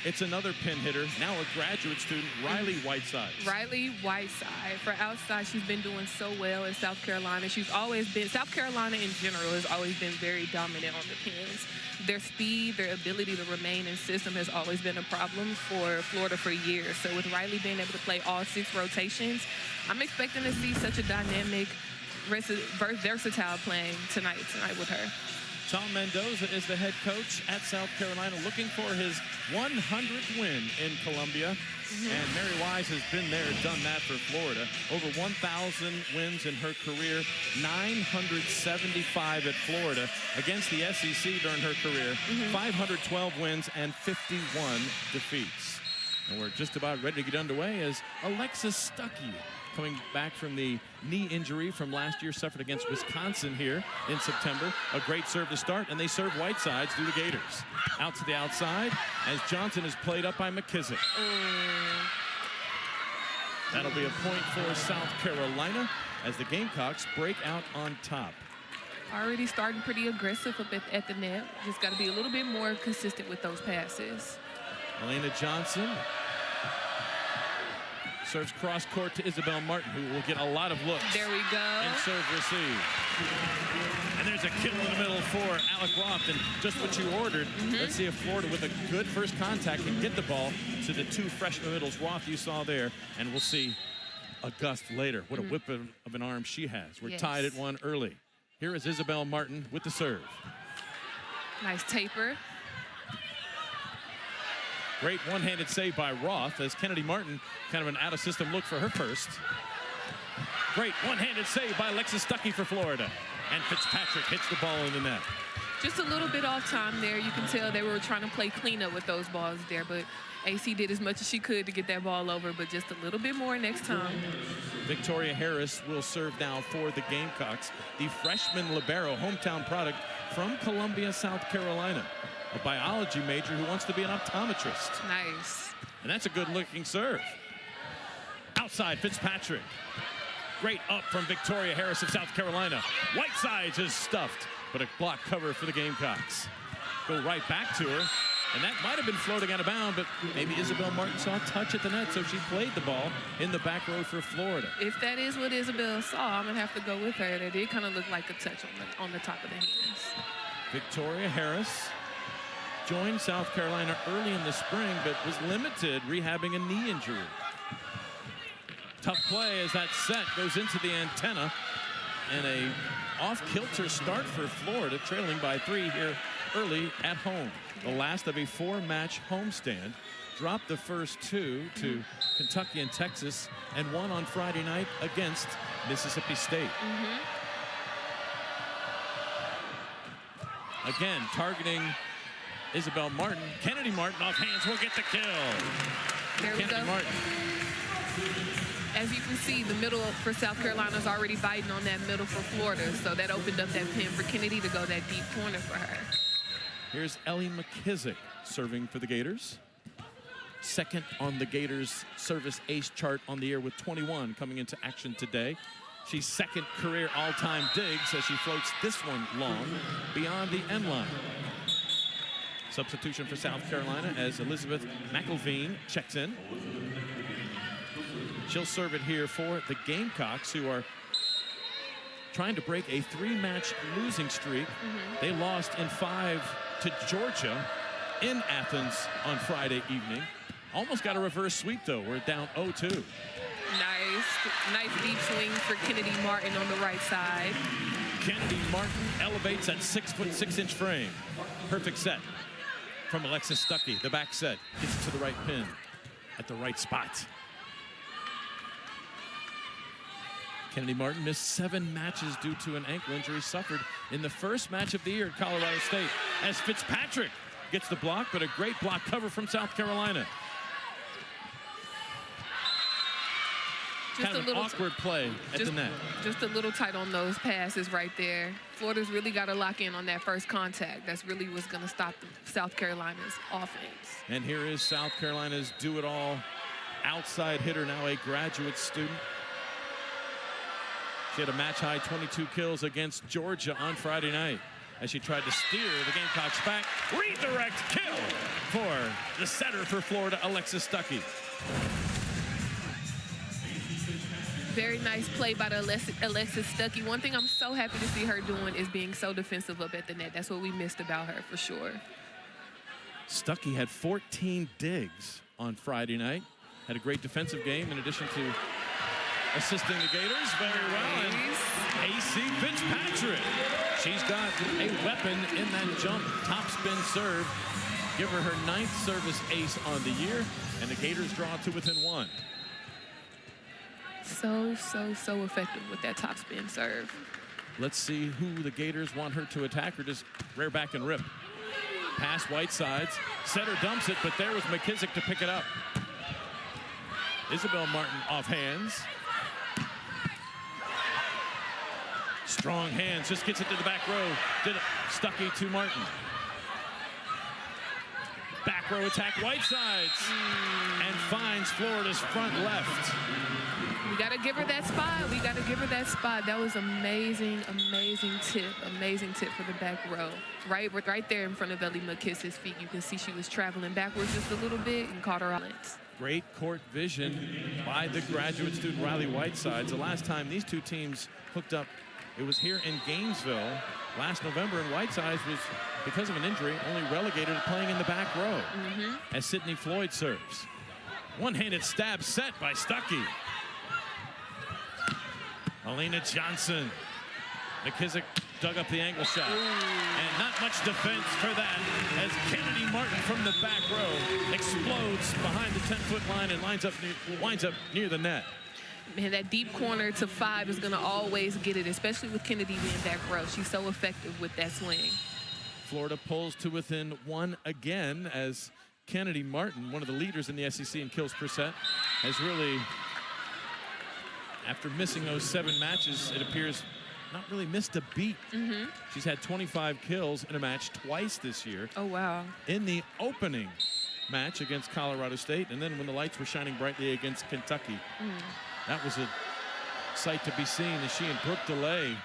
It's another pin hitter, now a graduate student, Riley Whiteside. Riley Whiteside. For outside, she's been doing so well in South Carolina. South Carolina in general has always been very dominant on the pins. Their speed, their ability to remain in system has always been a problem for Florida for years. So with Riley being able to play all 6 rotations, I'm expecting to see such a dynamic, versatile playing tonight with her. Tom Mendoza is the head coach at South Carolina, looking for his 100th win in Columbia. And Mary Wise has been there, done that for Florida. Over 1,000 wins in her career, 975 at Florida against the SEC during her career, 512 wins and 51 defeats. And we're just about ready to get underway as Alexis Stuckey, coming back from the knee injury from last year, suffered against Wisconsin here in September. A great serve to start, and they serve Whitesides through the Gators. Out to the outside as Johnson is played up by McKissick. That'll be a point for South Carolina as the Gamecocks break out on top. Already starting pretty aggressive up at the net. Just got to be a little bit more consistent with those passes. Elena Johnson serves cross court to Isabel Martin, who will get a lot of looks. There we go. And serve receive. And there's a kill in the middle for Alec Roth, and just what you ordered. Let's see if Florida, with a good first contact, can get the ball to the 2 freshman middles. Roth you saw there, and we'll see Auguste later. What a whip of an arm she has. We're tied at 1 early. Here is Isabel Martin with the serve. Nice taper. Great one-handed save by Roth as Kennedy Martin, kind of an out-of-system look for her first. Great one-handed save by Alexis Stuckey for Florida. And Fitzpatrick hits the ball in the net. Just a little bit off time there. You can tell they were trying to play cleanup with those balls there, but AC did as much as she could to get that ball over, but just a little bit more next time. Victoria Harris will serve now for the Gamecocks. The freshman libero, hometown product from Columbia, South Carolina. A biology major who wants to be an optometrist. Nice. And that's a good-looking serve. Outside, Fitzpatrick. Great up from Victoria Harris of South Carolina. Whitesides is stuffed, but a block cover for the Gamecocks. Go right back to her. And that might have been floating out of bounds, but maybe Isabel Martin saw a touch at the net, so she played the ball in the back row for Florida. If that is what Isabel saw, I'm going to have to go with her. That did kind of look like a touch on the top of the hands. Victoria Harris joined South Carolina early in the spring, but was limited rehabbing a knee injury. Tough play as that set goes into the antenna, and a off-kilter start for Florida, trailing by 3 here early at home. The last of a 4-match homestand. Dropped the first 2 to Kentucky and Texas, and 1 on Friday night against Mississippi State. Again, targeting Isabel Martin. Kennedy Martin off hands will get the kill. There we go. Martin. As you can see, the middle for South Carolina is already biting on that middle for Florida, so that opened up that pin for Kennedy to go that deep corner for her. Here's Ellie McKissick serving for the Gators. Second on the Gators service ace chart on the year with 21 coming into action today. She's second career all-time digs as she floats this one long beyond the end line. Substitution for South Carolina as Elizabeth McElveen checks in. She'll serve it here for the Gamecocks, who are trying to break a 3-match losing streak. They lost in 5 to Georgia in Athens on Friday evening. Almost got a reverse sweep, though. We're down 0-2. Nice deep swing for Kennedy Martin on the right side. Kennedy Martin elevates that 6'6" frame. Perfect set from Alexis Stuckey. The back set gets it to the right pin at the right spot. Kennedy Martin missed 7 matches due to an ankle injury suffered in the first match of the year at Colorado State, as Fitzpatrick gets the block, but a great block cover from South Carolina. Kind of an awkward play at the net. Just a little tight on those passes right there. Florida's really got to lock in on that first contact. That's really what's going to stop South Carolina's offense. And here is South Carolina's do-it-all outside hitter, now a graduate student. She had a match-high 22 kills against Georgia on Friday night. as she tried to steer the Gamecocks back. Redirect kill for the setter for Florida, Alexis Stuckey. Very nice play by the Alexis Stuckey. One thing I'm so happy to see her doing is being so defensive up at the net. That's what we missed about her for sure. Stuckey had 14 digs on Friday night. Had a great defensive game in addition to assisting the Gators very well. And AC Fitzpatrick, she's got a weapon in that jump top spin serve. Give her her 9th service ace on the year, and the Gators draw to within 1. So effective with that top spin serve. Let's see who the Gators want her to attack or just rear back and rip. Pass Whitesides, setter dumps it, but there was McKissick to pick it up. Isabel Martin off hands. Strong hands, just gets it to the back row. Did it. Stuckey to Martin. Back row attack, Whitesides, and finds Florida's front left. We got to give her that spot. We got to give her that spot. That was amazing tip. Amazing tip for the back row. Right there in front of Ellie McKissick's feet. You can see she was traveling backwards just a little bit and caught her on it. Great court vision by the graduate student Riley Whitesides. The last time these two teams hooked up, it was here in Gainesville last November, and Whitesides was, because of an injury, only relegated to playing in the back row as Sydney Floyd serves. One-handed stab set by Stuckey. Elena Johnson. McKissick dug up the angle shot. And not much defense for that as Kennedy Martin from the back row explodes behind the 10-foot line and winds up near the net. Man, that deep corner to 5 is going to always get it, especially with Kennedy being back row. She's so effective with that swing. Florida pulls to within 1 again as Kennedy Martin, one of the leaders in the SEC in kills per set, has really, after missing those 7 matches, it appears not really missed a beat. She's had 25 kills in a match twice this year. Oh, wow. In the opening match against Colorado State, and then when the lights were shining brightly against Kentucky. That was a sight to be seen as she and Brooke DeLay,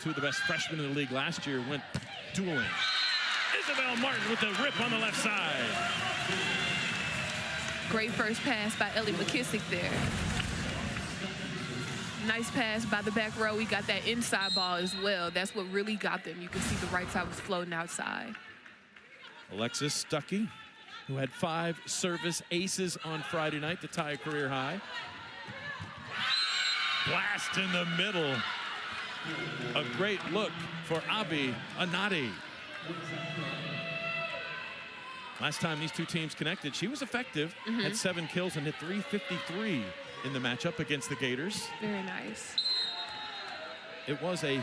2 of the best freshmen in the league last year, went dueling. Isabel Martin with the rip on the left side. Great first pass by Ellie McKissick there. Nice pass by the back row. We got that inside ball as well. That's what really got them. You can see the right side was floating outside. Alexis Stuckey, who had 5 service aces on Friday night to tie a career high. Blast in the middle. A great look for Abi Anadi. Last time these two teams connected, she was effective, had 7 kills and hit .353 in the matchup against the Gators. Very nice. It was a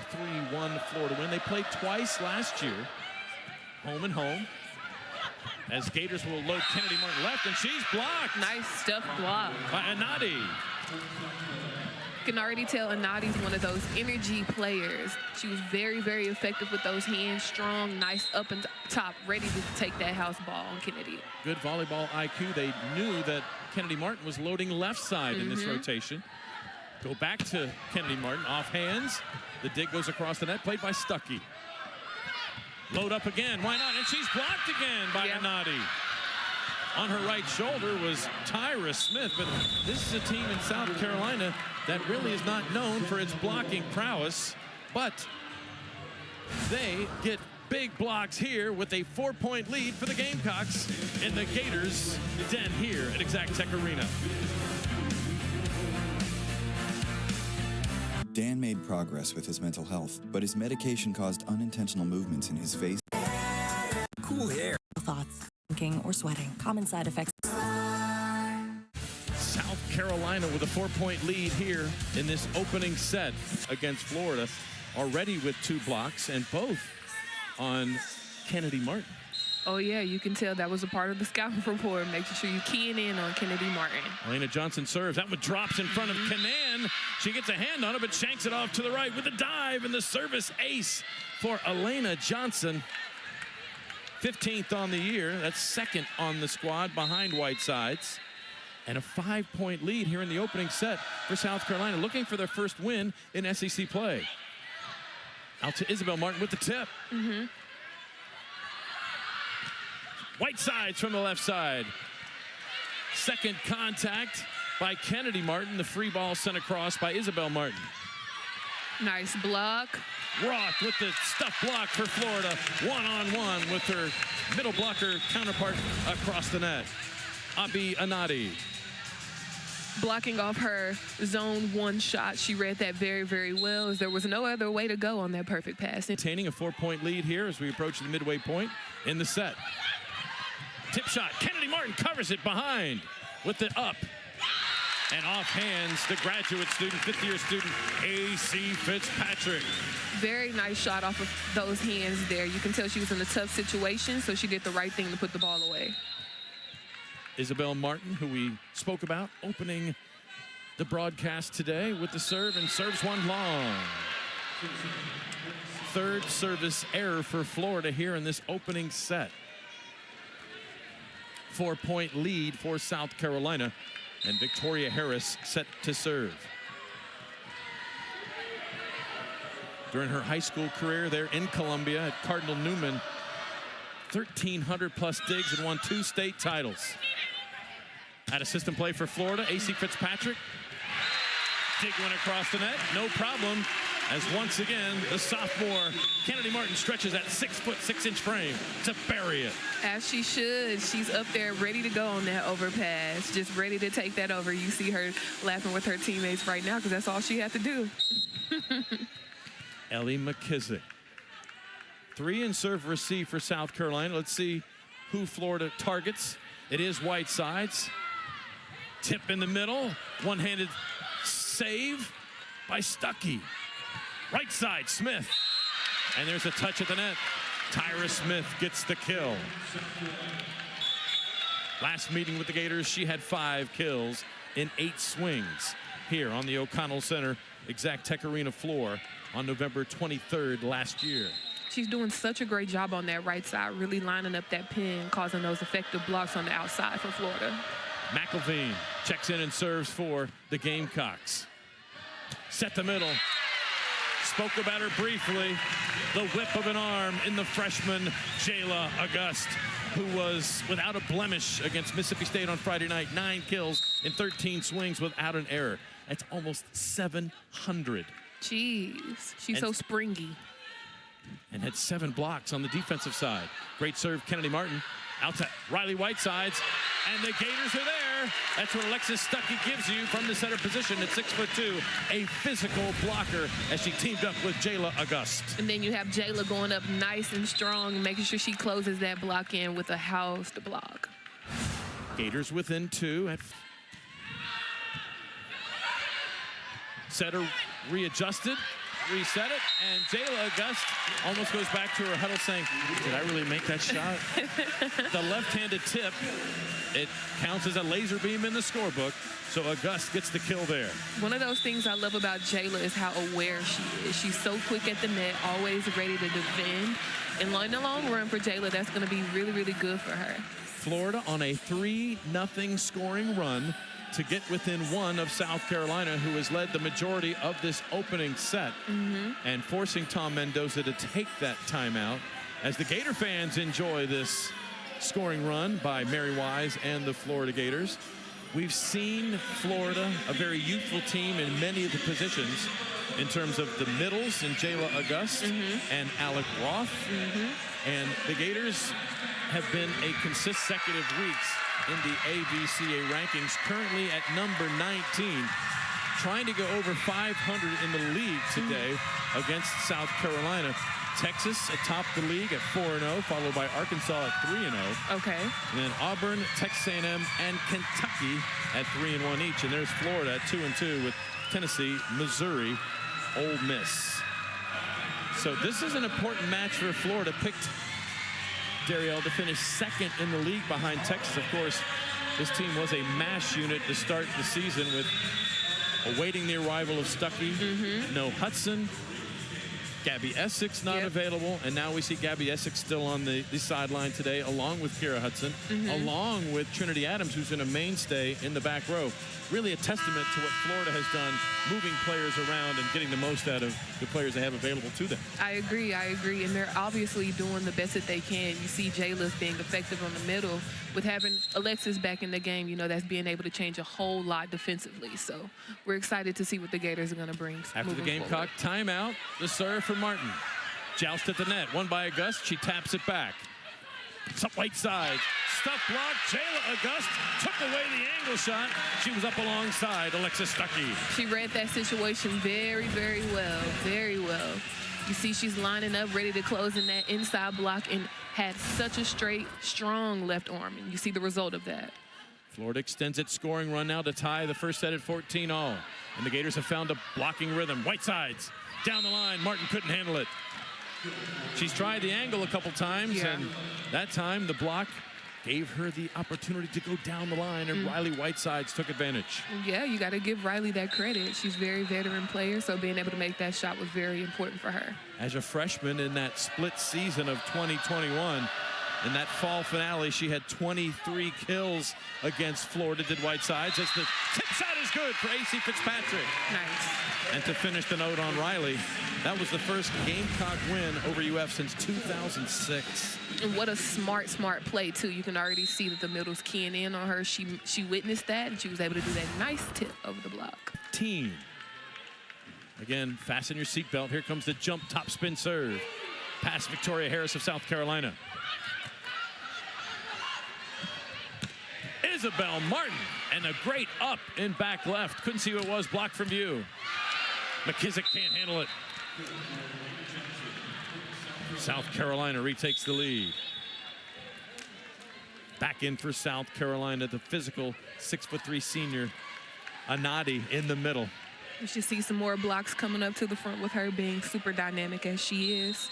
3-1 Florida win. They played twice last year, home and home, as Gators will load Kennedy Martin left, and she's blocked. Nice stuff block by Anadi. You can already tell Anadi's one of those energy players. She was very effective with those hands, strong, nice up and top, ready to take that house ball on Kennedy. Good volleyball IQ. They knew that Kennedy Martin was loading left side in this rotation. Go back to Kennedy Martin, off hands. The dig goes across the net, played by Stuckey. Load up again, why not? And she's blocked again by Anadi. On her right shoulder was Tyra Smith, but this is a team in South Carolina that really is not known for its blocking prowess, but they get big blocks here with a 4-point lead for the Gamecocks in the Gators' den here at Exact Tech Arena. Dan made progress with his mental health, but his medication caused unintentional movements in his face. Cool hair. Thoughts, thinking, or sweating. Common side effects. South Carolina with a 4-point lead here in this opening set against Florida, already with 2 blocks and both on Kennedy Martin. Oh, yeah, you can tell that was a part of the scouting report, making sure you're keying in on Kennedy Martin. Elena Johnson serves. That one drops in front of Canan. She gets a hand on it, but shanks it off to the right with a dive and the service ace for Elena Johnson. 15th on the year. That's 2nd on the squad behind Whitesides. And a 5-point lead here in the opening set for South Carolina, looking for their first win in SEC play. Out to Isabel Martin with the tip. Whitesides from the left side. Second contact by Kennedy Martin. The free ball sent across by Isabel Martin. Nice block. Roth with the stuff block for Florida. One-on-one with her middle blocker counterpart across the net. Abi Anadi. Blocking off her zone 1 shot. She read that very, very well, as there was no other way to go on that perfect pass. Maintaining a 4-point lead here as we approach the midway point in the set. Tip shot. Kennedy Martin covers it behind with the up. And off hands, the graduate student, 5th-year student, A.C. Fitzpatrick. Very nice shot off of those hands there. You can tell she was in a tough situation, so she did the right thing to put the ball away. Isabel Martin, who we spoke about, opening the broadcast today with the serve, and serves one long. Third service error for Florida here in this opening set. 4-point lead for South Carolina, and Victoria Harris set to serve. During her high school career there in Columbia at Cardinal Newman, 1,300 plus digs and won 2 state titles. At assistant play for Florida, A.C. Fitzpatrick. Dig went across the net, no problem, as once again, the sophomore Kennedy Martin stretches that 6'6" frame to bury it. As she should. She's up there ready to go on that overpass, just ready to take that over. You see her laughing with her teammates right now because that's all she had to do. Ellie McKissick. 3 in serve receive for South Carolina. Let's see who Florida targets. It is Whitesides. Tip in the middle. One-handed save by Stuckey. Right side, Smith. And there's a touch at the net. Tyra Smith gets the kill. Last meeting with the Gators, she had 5 kills in 8 swings here on the O'Connell Center Exactech Arena floor on November 23rd last year. She's doing such a great job on that right side, really lining up that pin, causing those effective blocks on the outside for Florida. McElveen checks in and serves for the Gamecocks. Set the middle. Spoke about her briefly. The whip of an arm in the freshman Jayla August, who was without a blemish against Mississippi State on Friday night. 9 kills in 13 swings without an error. That's almost 700. Jeez, she's so springy. And had 7 blocks on the defensive side. Great serve, Kennedy Martin. Out to Riley Whitesides. And the Gators are there. That's what Alexis Stuckey gives you from the center position at 6'2", a physical blocker as she teamed up with Jayla August. And then you have Jayla going up nice and strong, making sure she closes that block in with a housed block. Gators within 2. Setter readjusted. Reset it, and Jayla August almost goes back to her huddle saying, did I really make that shot? The left-handed tip, it counts as a laser beam in the scorebook, so August gets the kill there. One of those things I love about Jayla is how aware she is. She's so quick at the net, always ready to defend. And in the long run for Jayla, that's going to be really, really good for her. Florida on a 3-0 scoring run to get within 1 of South Carolina, who has led the majority of this opening set, and forcing Tom Mendoza to take that timeout as the Gator fans enjoy this scoring run by Mary Wise and the Florida Gators. We've seen Florida, a very youthful team in many of the positions in terms of the middles in Jayla August and Alec Roth. And the Gators have been a consecutive weeks in the AVCA rankings, currently at number 19, trying to go over 500 in the league today against South Carolina. Texas atop the league at 4-0, followed by Arkansas at 3-0. Okay. And then Auburn, Texas A&M, and Kentucky at 3-1 each. And there's Florida at 2-2 with Tennessee, Missouri, Ole Miss. So this is an important match for Florida. Picked Darielle to finish 2nd in the league behind Texas. Of course, this team was a mash unit to start the season with awaiting the arrival of Stuckey. No Hudson, Gabby Essex not available, and now we see Gabby Essex still on the sideline today, along with Kira Hudson, along with Trinity Adams, who's in a mainstay in the back row. Really a testament to what Florida has done, moving players around and getting the most out of the players they have available to them. I agree, and they're obviously doing the best that they can. You see Jayla's being effective on the middle. With having Alexis back in the game, you know, that's being able to change a whole lot defensively. So we're excited to see what the Gators are going to bring. After the Gamecock timeout, the serve for Martin. Joust at the net, won by Auguste. She taps it back. Some right side. Stuff block. Jayla Auguste took away the angle shot. She was up alongside Alexis Stuckey. She read that situation very, very well. Very well. You see she's lining up, ready to close in that inside block and had such a straight, strong left arm. And you see the result of that. Florida extends its scoring run now to tie the first set at 14-all. And the Gators have found a blocking rhythm. Whitesides down the line. Martin couldn't handle it. She's tried the angle a couple times, and that time the block gave her the opportunity to go down the line, and Riley Whitesides took advantage. Yeah, you got to give Riley that credit. She's a very veteran player, so being able to make that shot was very important for her. As a freshman in that split season of 2021, in that fall finale, she had 23 kills against Florida, did Whitesides, as the tip shot is good for A.C. Fitzpatrick. Nice. And to finish the note on Riley, that was the first Gamecock win over UF since 2006. And what a smart play, too. You can already see that the middle's keying in on her. She witnessed that, and she was able to do that nice tip over the block. Team. Again, fasten your seatbelt. Here comes the jump top spin serve. Past Victoria Harris of South Carolina. Isabel Martin, and a great up in back left. Couldn't see who it was, blocked from view. McKissick can't handle it. South Carolina retakes the lead. Back in for South Carolina, the physical 6'3" senior, Anadi in the middle. We should see some more blocks coming up to the front with her being super dynamic as she is.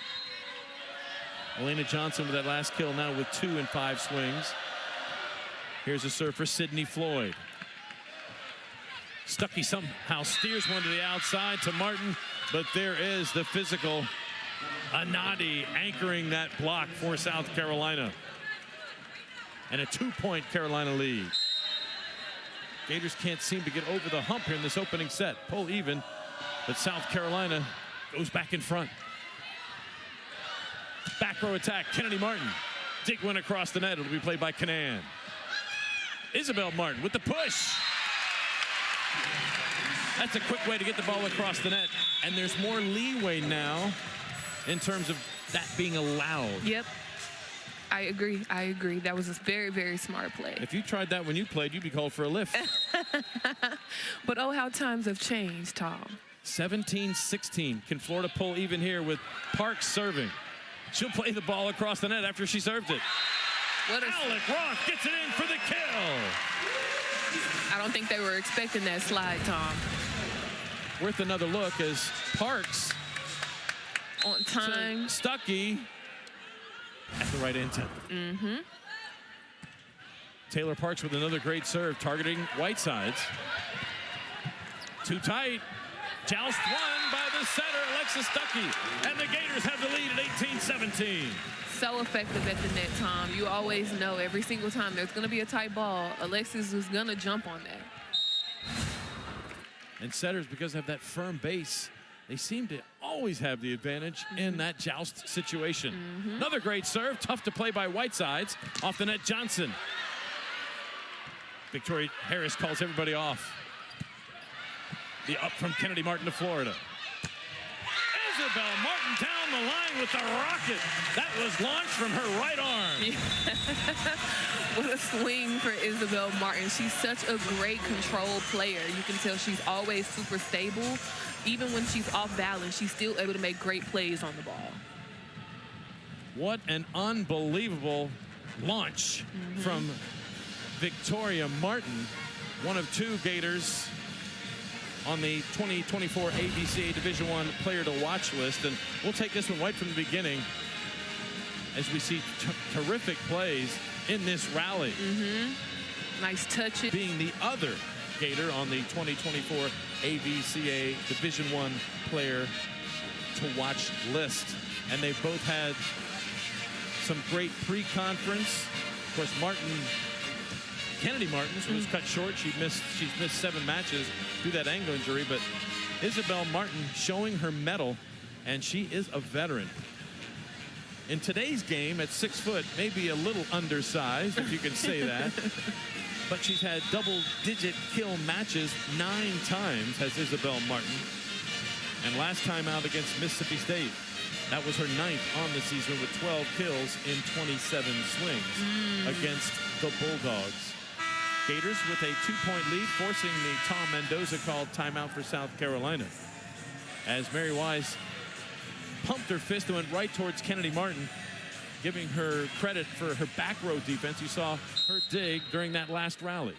Elena Johnson with that last kill now with 2 in 5 swings. Here's a serve for Sydney Floyd. Stuckey somehow steers one to the outside to Martin, but there is the physical Anadi anchoring that block for South Carolina. And a 2-point Carolina lead. Gators can't seem to get over the hump here in this opening set. Pull even, but South Carolina goes back in front. Back row attack, Kennedy Martin. Dig one across the net, it'll be played by Canan. Isabel Martin with the push. That's a quick way to get the ball across the net. And there's more leeway now in terms of that being allowed. Yep. I agree. That was a very, very smart play. If you tried that when you played, you'd be called for a lift. But oh, how times have changed, Tom. 17-16. Can Florida pull even here with Parks serving? She'll play the ball across the net after she served it. Alec Roth gets it in for the kill. I don't think they were expecting that slide, Tom. Worth another look as Parks on time. Stuckey at the right antenna. Taylor Parks with another great serve, targeting Whitesides. Too tight. Joust won by the setter, Alexis Stuckey. And the Gators have the lead at 18-17. So effective at the net, Tom. You always know every single time there's going to be a tight ball, Alexis is going to jump on that. And setters, because of that firm base, they seem to always have the advantage in that joust situation. Another great serve, tough to play by Whitesides. Off the net, Johnson. Victoria Harris calls everybody off. The up from Kennedy Martin to Florida. Isabel Martin down the line with the rocket. That was launched from her right arm. What a swing for Isabel Martin. She's such a great control player. You can tell she's always super stable. Even when she's off balance, she's still able to make great plays on the ball. What an unbelievable launch from Victoria Martin, one of 2 Gators on the 2024 ABCA Division I player to watch list. And we'll take this one right from the beginning as we see terrific plays in this rally. Nice touch. Being the other Gator on the 2024 ABCA Division I player to-watch list. And they've both had some great pre-conference. Of course, Kennedy Martin was cut short. She's missed 7 matches through that ankle injury. But Isabel Martin showing her mettle, and she is a veteran. In today's game, at 6 foot, maybe a little undersized, if you can say that. But she's had double-digit kill matches 9 times, has Isabel Martin. And last time out against Mississippi State, that was her 9th on the season with 12 kills in 27 swings against the Bulldogs. Gators with a 2-point lead, forcing the Tom Mendoza called timeout for South Carolina. As Mary Wise pumped her fist and went right towards Kennedy Martin, giving her credit for her back row defense. You saw her dig during that last rally.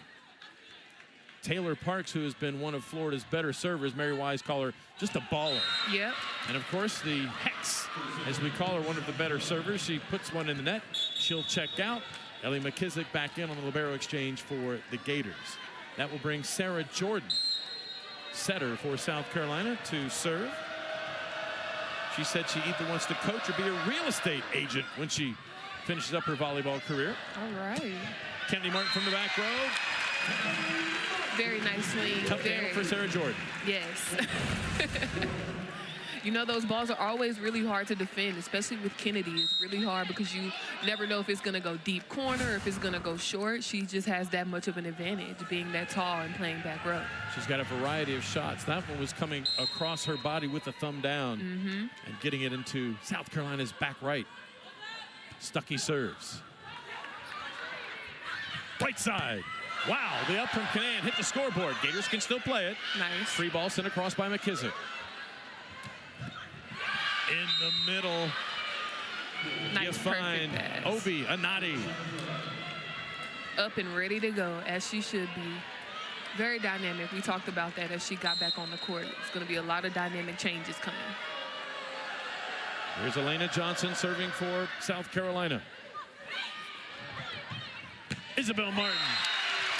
Taylor Parks, who has been one of Florida's better servers, Mary Wise call her just a baller. Yep. And of course, the Hex, as we call her, one of the better servers. She puts one in the net. She'll check out. Ellie McKissick back in on the libero exchange for the Gators. That will bring Sarah Jordan, setter for South Carolina, to serve. She said she either wants to coach or be a real estate agent when she finishes up her volleyball career. All right. Kennedy Martin from the back row. Very nice swing. Tough handle for Sarah Jordan. Yes. You know, those balls are always really hard to defend, especially with Kennedy. It's really hard because you never know if it's going to go deep corner or if it's going to go short. She just has that much of an advantage, being that tall and playing back row. She's got a variety of shots. That one was coming across her body with the thumb down and getting it into South Carolina's back right. Stuckey serves. Right side. Wow, the up from Canaan hit the scoreboard. Gators can still play it. Nice. Free ball sent across by McKissick. In the middle, nice, you find Obi Anadi. Up and ready to go, as she should be. Very dynamic. We talked about that as she got back on the court. It's going to be a lot of dynamic changes coming. Here's Elena Johnson serving for South Carolina. Isabel Martin,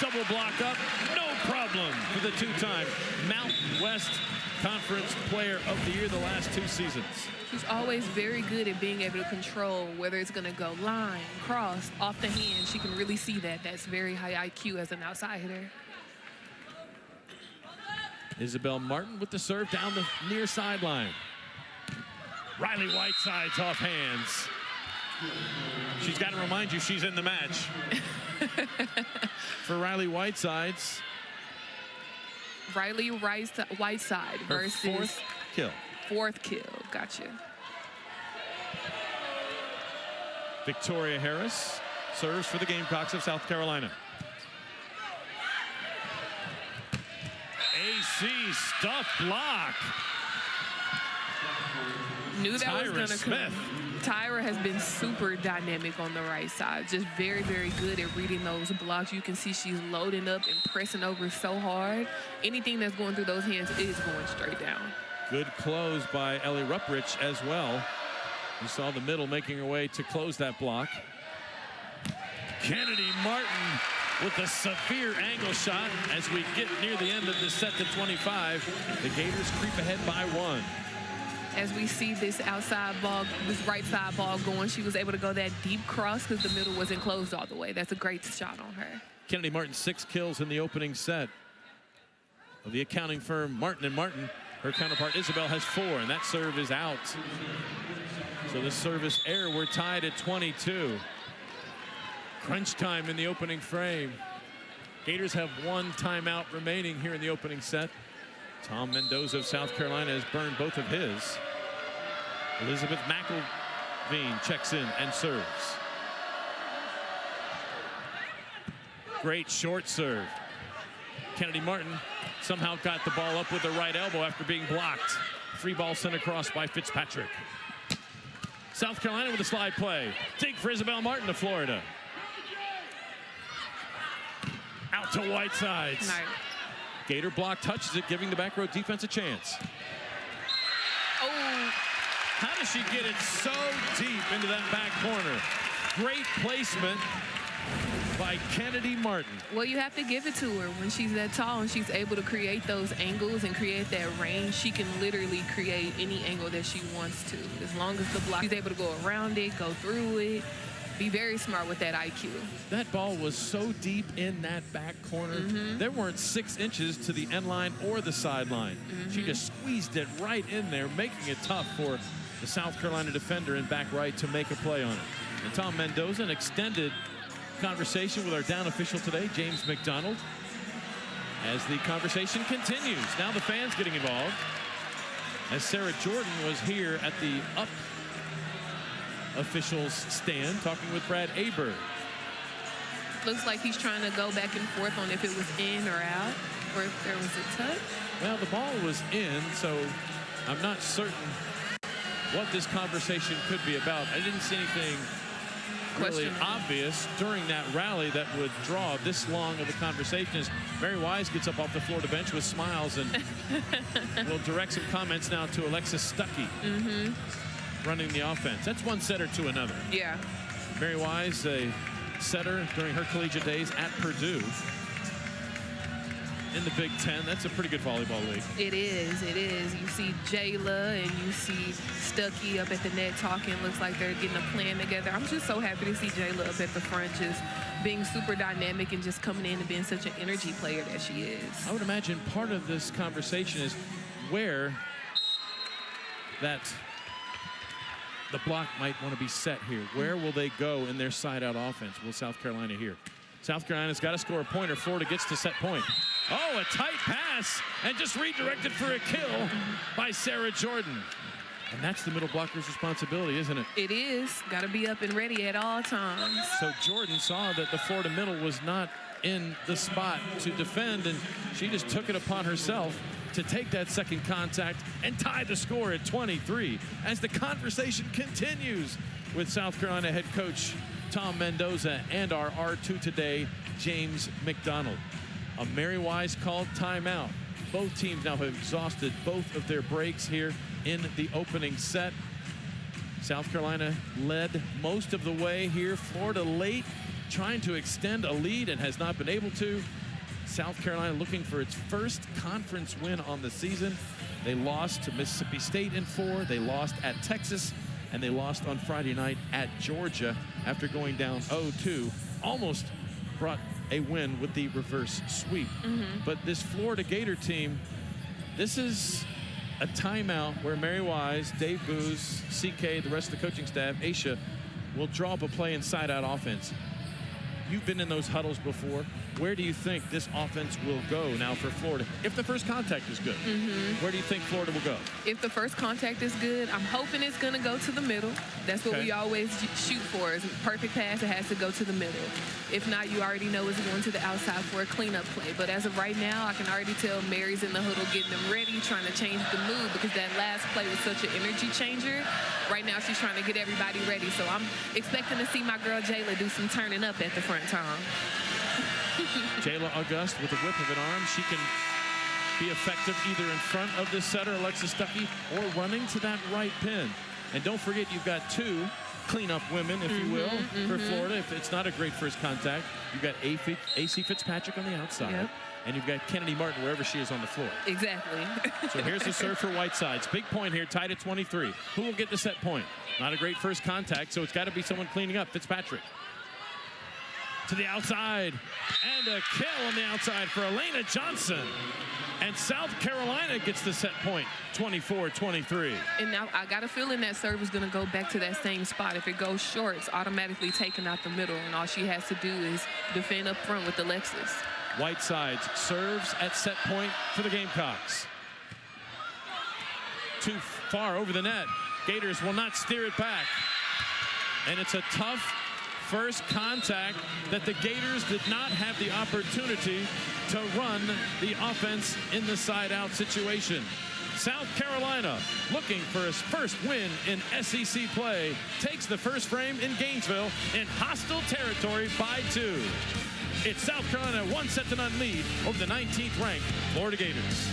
double block up, no problem for the 2-time Mountain West Conference Player of the Year the last 2 seasons. She's always very good at being able to control whether it's going to go line, cross, off the hand. She can really see that. That's very high IQ as an outside hitter. Isabel Martin with the serve down the near sideline. Riley Whiteside's off hands. She's got to remind you she's in the match. For Riley Whiteside's. Riley Whiteside versus her 4th kill. 4th kill. Gotcha. Victoria Harris serves for the Gamecocks of South Carolina. AC stuff block. Knew that was going to come. Tyra has been super dynamic on the right side. Just very, very good at reading those blocks. You can see she's loading up and pressing over so hard. Anything that's going through those hands is going straight down. Good close by Ellie Rupprich as well. You saw the middle making her way to close that block. Kennedy Martin with a severe angle shot as we get near the end of the set to 25. The Gators creep ahead by 1. As we see this outside ball, this right side ball going, she was able to go that deep cross because the middle wasn't closed all the way. That's a great shot on her. Kennedy Martin 6 kills in the opening set of the accounting firm Martin & Martin. Her counterpart Isabel has 4, and that serve is out. So the service error, we're tied at 22. Crunch time in the opening frame. Gators have 1 timeout remaining here in the opening set. Tom Mendoza of South Carolina has burned both of his. Elizabeth McElveen checks in and serves. Great short serve. Kennedy Martin somehow got the ball up with the right elbow after being blocked. Free ball sent across by Fitzpatrick. South Carolina with a slide play. Dig for Isabel Martin to Florida. Out to Whitesides. Nice. Gator block touches it, giving the back row defense a chance. Oh, how does she get it so deep into that back corner? Great placement. by Kennedy Martin. Well, you have to give it to her. When she's that tall and she's able to create those angles and create that range, she can literally create any angle that she wants to. As long as the block, she's able to go around it, go through it, be very smart with that IQ. That ball was so deep in that back corner. There weren't 6 inches to the end line or the sideline. She just squeezed it right in there, making it tough for the South Carolina defender in back right to make a play on it. And Tom Mendoza, an extended conversation with our down official today, James McDonald, as the conversation continues. Now the fans getting involved, as Sarah Jordan was here at the up officials stand talking with Brad Aberg. Looks like he's trying to go back and forth on if it was in or out, or if there was a touch. Well, the ball was in, so I'm not certain what this conversation could be about. I didn't see anything really obvious during that rally that would draw this long of a conversation as Mary Wise gets up off the Florida bench with smiles and will direct some comments now to Alexis Stuckey running the offense. That's one setter to another. Yeah. Mary Wise, a setter during her collegiate days at Purdue in the Big Ten. That's a pretty good volleyball league. It is. It is. You see Jayla and you see Stuckey up at the net talking. Looks like they're getting a plan together. I'm just so happy to see Jayla up at the front, just being super dynamic and just coming in and being such an energy player that she is. I would imagine part of this conversation is where that the block might want to be set here. Where will they go in their side-out offense? Will South Carolina here? South Carolina's got to score a pointer. Florida gets to set point. Oh, a tight pass, and just redirected for a kill by Sarah Jordan. And that's the middle blocker's responsibility, isn't it? It is. Got to be up and ready at all times. So Jordan saw that the Florida middle was not in the spot to defend, and she just took it upon herself to take that second contact and tie the score at 23 as the conversation continues with South Carolina head coach Tom Mendoza and our R2 today, James McDonald. A Mary Wise called timeout. Both teams now have exhausted both of their breaks here in the opening set. South Carolina led most of the way here. Florida late, trying to extend a lead and has not been able to. South Carolina looking for its first conference win on the season. They lost to Mississippi State in 4. They lost at Texas, and they lost on Friday night at Georgia after going down 0-2. Almost brought a win with the reverse sweep. But this Florida Gator team, this is a timeout where Mary Wise, Dave Booz, CK, the rest of the coaching staff, Aisha, will draw up a play inside out offense. You've been in those huddles before. Where do you think this offense will go now for Florida? If the first contact is good, where do you think Florida will go? If the first contact is good, I'm hoping it's going to go to the middle. That's what we always shoot for, is a perfect pass. It has to go to the middle. If not, you already know it's going to the outside for a cleanup play. But as of right now, I can already tell Mary's in the huddle getting them ready, trying to change the mood, because that last play was such an energy changer. Right now, she's trying to get everybody ready. So I'm expecting to see my girl Jayla do some turning up at the front, Tom. Jayla August with a whip of an arm. She can be effective either in front of the setter, Alexis Stuckey, or running to that right pin. And don't forget, you've got 2 cleanup women, if you will, for Florida. If it's not a great first contact, you've got AC Fitzpatrick on the outside. And you've got Kennedy Martin wherever she is on the floor. Exactly. So here's the serve for Whitesides. Big point here, tied at 23. Who will get the set point? Not a great first contact, so it's got to be someone cleaning up. Fitzpatrick. To the outside, and a kill on the outside for Elena Johnson. And South Carolina gets the set point, 24-23. And now I got a feeling that serve is going to go back to that same spot. If it goes short, it's automatically taken out the middle, and all she has to do is defend up front with Alexis. Whitesides serves at set point for the Gamecocks. Too far over the net. Gators will not steer it back. And it's a tough first contact that the Gators did not have the opportunity to run the offense in the side-out situation. South Carolina, looking for his first win in SEC play, takes the first frame in Gainesville in hostile territory by 2. It's South Carolina 1-0 lead over the 19th-ranked Florida Gators.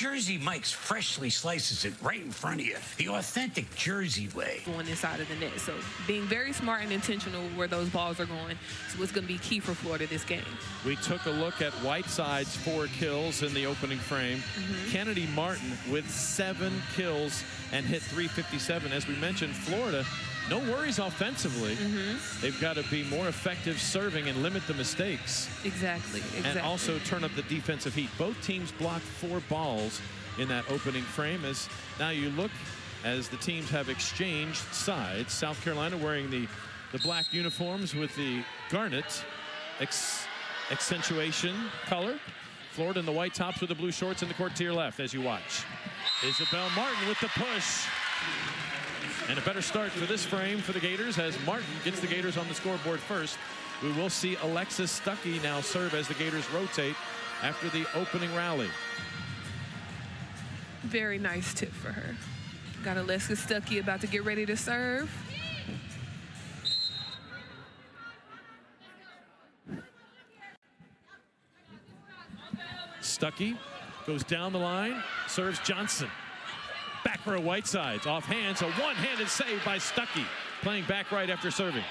Jersey Mike's freshly slices it right in front of you, the authentic Jersey way. On this side of the net. So being very smart and intentional where those balls are going is what's going to be key for Florida this game. We took a look at Whiteside's 4 kills in the opening frame. Kennedy Martin with 7 kills and hit .357. As we mentioned, Florida, no worries offensively. They've got to be more effective serving and limit the mistakes. Exactly. And also turn up the defensive heat. Both teams blocked 4 balls in that opening frame. As now you look, as the teams have exchanged sides. South Carolina wearing the black uniforms with the garnet accentuation color. Florida in the white tops with the blue shorts in the court to your left as you watch. Isabel Martin with the push. And a better start for this frame for the Gators as Martin gets the Gators on the scoreboard first. We will see Alexis Stuckey now serve as the Gators rotate after the opening rally. Very nice tip for her. Got Alexis Stuckey about to get ready to serve. Stuckey goes down the line, serves Johnson. Back row Whitesides, off hands, a one-handed save by Stuckey, playing back right after serving.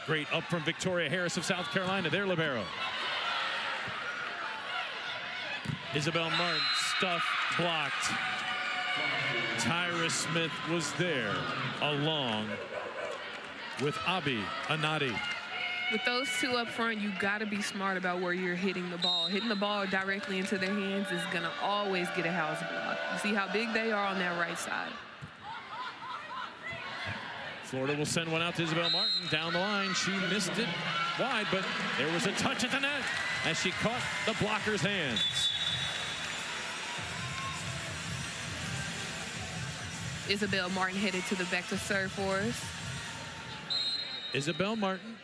Great up from Victoria Harris of South Carolina, their libero. Isabel Martin, stuff blocked. Tyra Smith was there, along with Abi Anadi. With those 2 up front, you got to be smart about where you're hitting the ball. Hitting the ball directly into their hands is going to always get a house block. You see how big they are on that right side. Florida will send one out to Isabel Martin down the line. She missed it wide, but there was a touch at the net as she caught the blocker's hands. Isabel Martin headed to the back to serve for us. Isabel Martin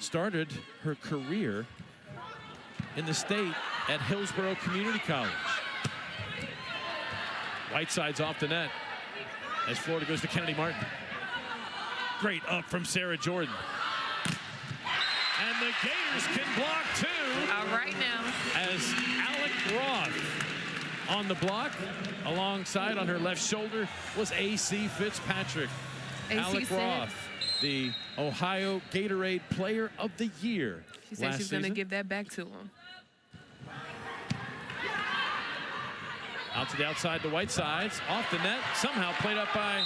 started her career in the state at Hillsborough Community College. Whiteside's off the net as Florida goes to Kennedy Martin. Great up from Sarah Jordan. And the Gators can block too. All right now. As Alec Roth on the block, alongside on her left shoulder was A.C. Fitzpatrick. Alec Roth, the Ohio Gatorade Player of the Year. She said she's going to give that back to him. Out to the outside, the Whitesides, off the net, somehow played up by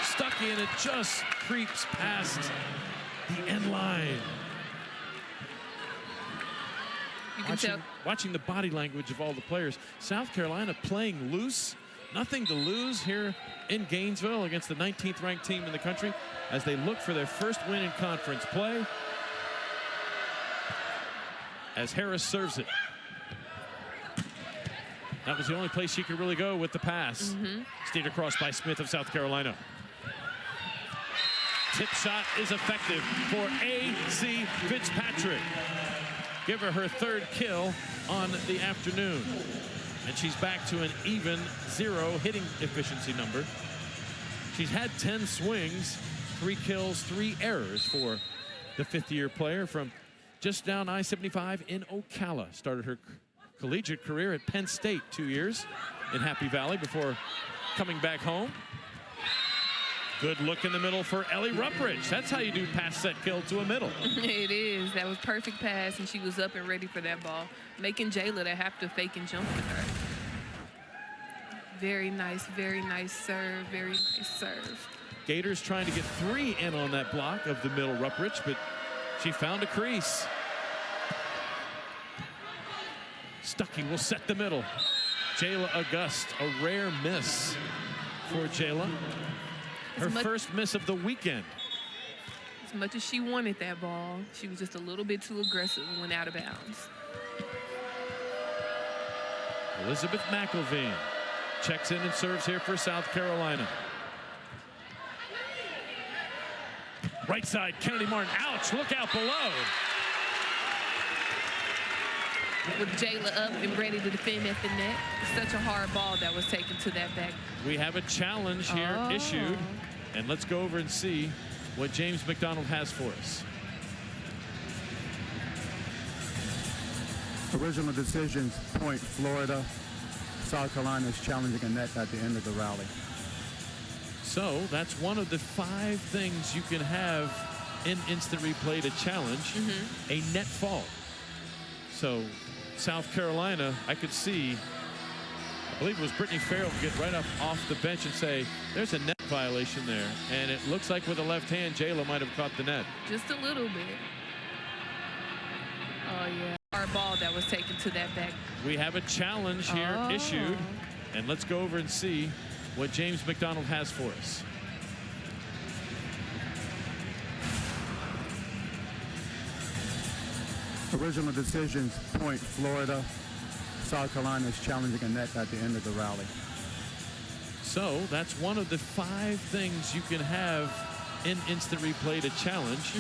Stuckey, and it just creeps past the end line. You can tell. Watching the body language of all the players. South Carolina playing loose, nothing to lose here in Gainesville against the 19th ranked team in the country as they look for their first win in conference play. As Harris serves it. That was the only place she could really go with the pass. Steered across by Smith of South Carolina. Tip shot is effective for A.C. Fitzpatrick. Give her her 3rd kill on the afternoon. And she's back to an even 0 hitting efficiency number. She's had 10 swings, 3 kills, 3 errors for the 5th-year player from just down I-75 in Ocala. Started her collegiate career at Penn State 2 years in Happy Valley before coming back home. Good look in the middle for Ellie Ruppridge. That's how you do pass, set, kill to a middle. It is. That was perfect pass, and she was up and ready for that ball, making Jayla to have to fake and jump with her. Very nice serve, very nice serve. Gators trying to get 3 in on that block of the middle Ruppridge, but she found a crease. Stuckey will set the middle. Jayla August, a rare miss for Jayla. Her first miss of the weekend. As much as she wanted that ball, she was just a little bit too aggressive and went out of bounds. Elizabeth McElveen checks in and serves here for South Carolina. Right side, Kennedy Martin. Ouch, look out below. With Jayla up and ready to defend at the net. Such a hard ball that was taken to that back. We have a challenge here issued. And let's go over and see what James McDonald has for us. Original decisions, point Florida. South Carolina is challenging a net at the end of the rally. So that's one of the 5 things you can have in instant replay to challenge a net fault. So South Carolina, I could see, I believe it was Brittany Farrell, get right up off the bench and say, there's a net violation there. And it looks like with the left hand, Jayla might have caught the net. Just a little bit. Oh, yeah. Our ball that was taken to that back. We have a challenge here issued. And let's go over and see what James McDonald has for us. Original decisions, point Florida. South Carolina is challenging a net at the end of the rally. So that's one of the 5 things you can have in instant replay to challenge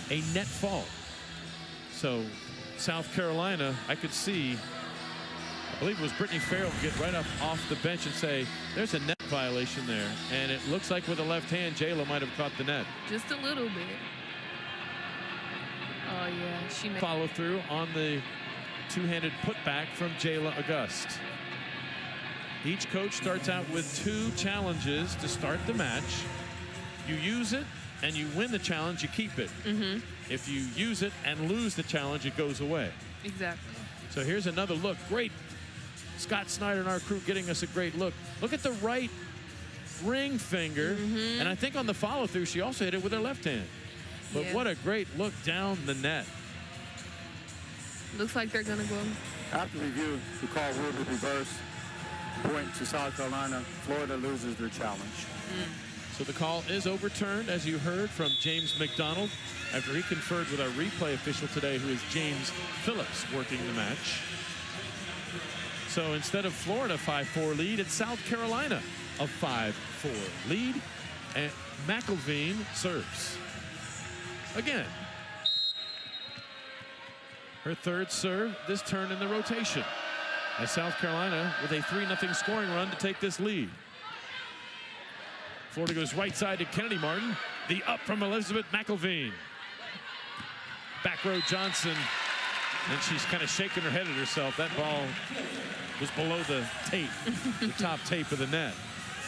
a net fault. So South Carolina, I could see, I believe it was Brittany Farrell, get right up off the bench and say, there's a net violation there. And it looks like with the left hand, Jayla might have caught the net. Just a little bit. Oh, yeah. She made follow through on the 2-handed putback from Jayla Auguste. Each coach starts out with 2 challenges to start the match. You use it and you win the challenge, you keep it. If you use it and lose the challenge, it goes away. Exactly. So here's another look. Great. Scott Snyder and our crew getting us a great look. Look at the right ring finger. And I think on the follow through, she also hit it with her left hand. But what a great look down the net. Looks like they're going to go. After review, the call will be reversed. Point to South Carolina. Florida loses their challenge. So the call is overturned, as you heard from James McDonald, after he conferred with our replay official today, who is James Phillips, working the match. So instead of Florida 5-4 lead, it's South Carolina a 5-4 lead. And McElveen serves. Again. Her 3rd serve this turn in the rotation. As South Carolina with a 3-0 scoring run to take this lead. Florida goes right side to Kennedy Martin. The up from Elizabeth McElveen. Back row Johnson. And she's kind of shaking her head at herself. That ball was below the tape, the top tape of the net.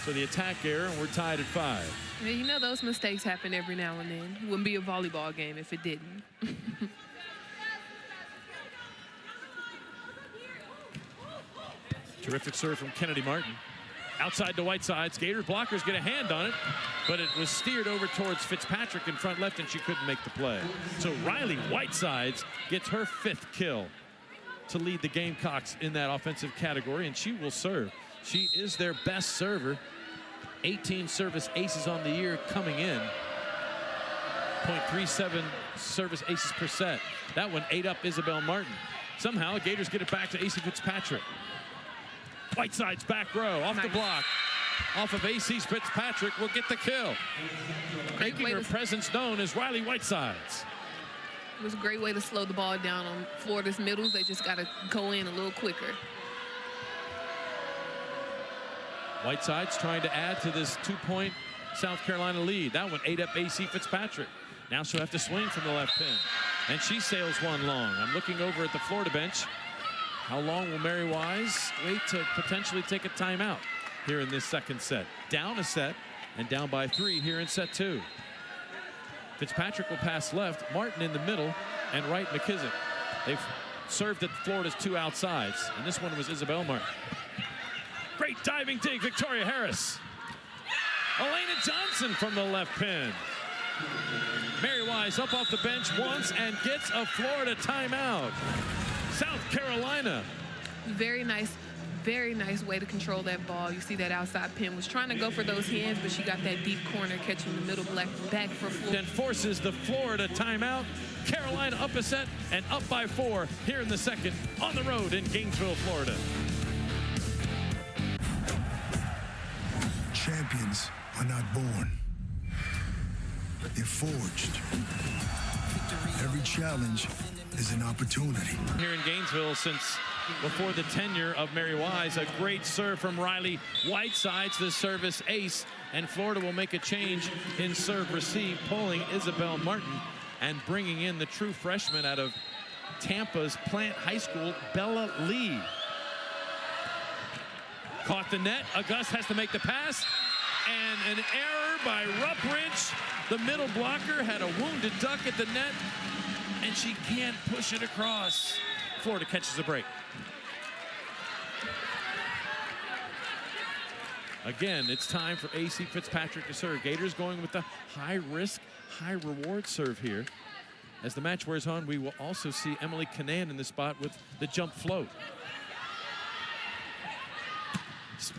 So the attack error, and we're tied at 5. Yeah, you know those mistakes happen every now and then. It wouldn't be a volleyball game if it didn't. Terrific serve from Kennedy Martin. Outside to Whiteside. Gators blockers get a hand on it, but it was steered over towards Fitzpatrick in front left, and she couldn't make the play. So Riley Whitesides gets her 5th kill to lead the Gamecocks in that offensive category, and she will serve. She is their best server. 18 service aces on the year coming in. 0.37 service aces per set. That one ate up Isabel Martin. Somehow, Gators get it back to AC Fitzpatrick. Whiteside's back row, off the block. Off of AC Fitzpatrick will get the kill. Making her presence known as Riley Whitesides. It was a great way to slow the ball down on Florida's middles. They just got to go in a little quicker. Whiteside's trying to add to this 2-point South Carolina lead. That one ate up AC Fitzpatrick. Now she'll have to swing from the left pin. And she sails one long. I'm looking over at the Florida bench. How long will Mary Wise wait to potentially take a timeout here in this 2nd set? Down a set and down by 3 here in set 2. Fitzpatrick will pass left, Martin in the middle, and right McKissick. They've served at Florida's 2 outsides, and this one was Isabel Martin. Great diving dig, Victoria Harris. Elena Johnson from the left pin. Mary Wise up off the bench once and gets a Florida timeout. South Carolina. Very nice way to control that ball. You see that outside pin was trying to go for those hands, but she got that deep corner catching the middle back for Florida. Then forces the Florida timeout. Carolina up a set and up by 4 here in the 2nd on the road in Gainesville, Florida. Champions are not born. They're forged. Every challenge is an opportunity. Here in Gainesville since before the tenure of Mary Wise, a great serve from Riley Whitesides, the service ace, and Florida will make a change in serve receive, pulling Isabel Martin and bringing in the true freshman out of Tampa's Plant High School, Bella Lee. Caught the net. August has to make the pass. And an error by Ruppridge. The middle blocker had a wounded duck at the net, and she can't push it across. Florida catches a break. Again, it's time for A.C. Fitzpatrick to serve. Gators going with the high-risk, high-reward serve here. As the match wears on, we will also see Emily Canan in the spot with the jump float.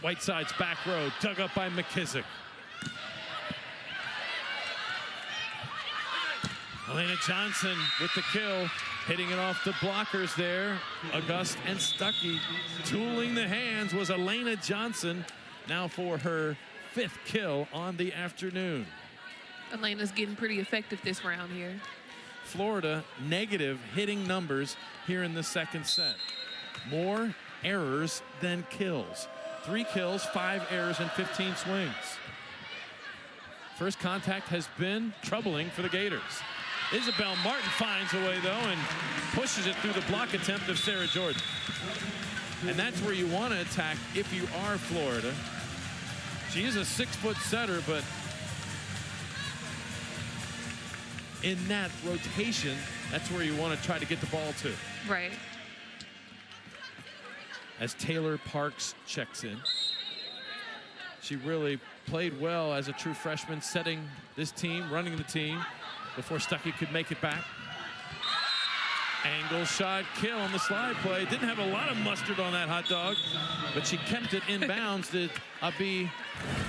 Whiteside's back row, dug up by McKissick. Elena Johnson with the kill, hitting it off the blockers there. August and Stuckey tooling the hands was Elena Johnson, now for her 5th kill on the afternoon. Elena's getting pretty effective this round here. Florida negative hitting numbers here in the second set. More errors than kills. 3 kills, 5 errors, and 15 swings. First contact has been troubling for the Gators. Isabel Martin finds a way, though, and pushes it through the block attempt of Sarah Jordan. And that's where you want to attack if you are Florida. She is a 6-foot setter, but in that rotation, that's where you want to try to get the ball to. Right. As Taylor Parks checks in. She really played well as a true freshman, setting this team, running the team, before Stuckey could make it back. Angle shot kill on the slide play. Didn't have a lot of mustard on that hot dog, but she kept it in bounds to Abi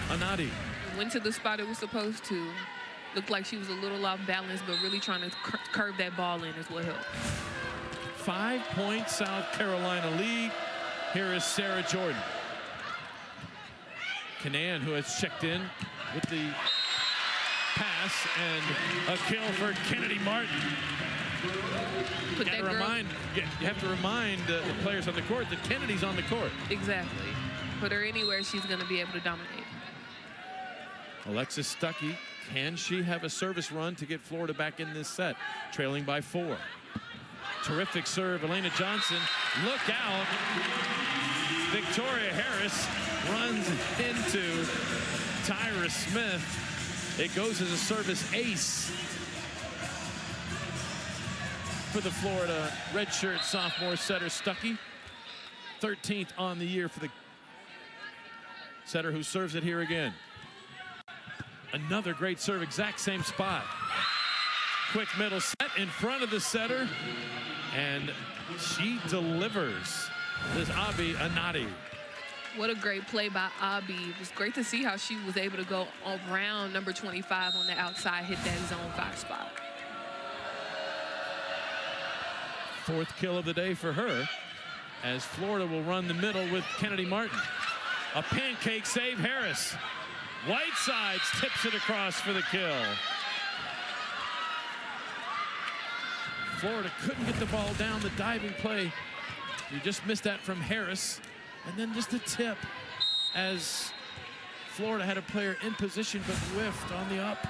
Anadi. Went to the spot it was supposed to. Looked like she was a little off balance, but really trying to curve that ball in is what helped. 5-point South Carolina lead. Here is Sarah Jordan. Canan, who has checked in with the pass, and a kill for Kennedy Martin. You have to remind the players on the court that Kennedy's on the court. Exactly. Put her anywhere, she's going to be able to dominate. Alexis Stuckey, can she have a service run to get Florida back in this set? Trailing by 4. Terrific serve, Elena Johnson. Look out. Victoria Harris runs into Tyra Smith. It goes as a service ace for the Florida redshirt sophomore setter Stuckey. 13th on the year for the setter who serves it here again. Another great serve, exact same spot. Quick middle set in front of the setter, and she delivers. This Abi Anadi. What a great play by Abi. It was great to see how she was able to go around number 25 on the outside, hit that zone 5 spot. 4th kill of the day for her, as Florida will run the middle with Kennedy Martin. A pancake save, Harris. Whitesides tips it across for the kill. Florida couldn't get the ball down. The diving play, you just missed that from Harris. And then just a tip as Florida had a player in position but whiffed on the up.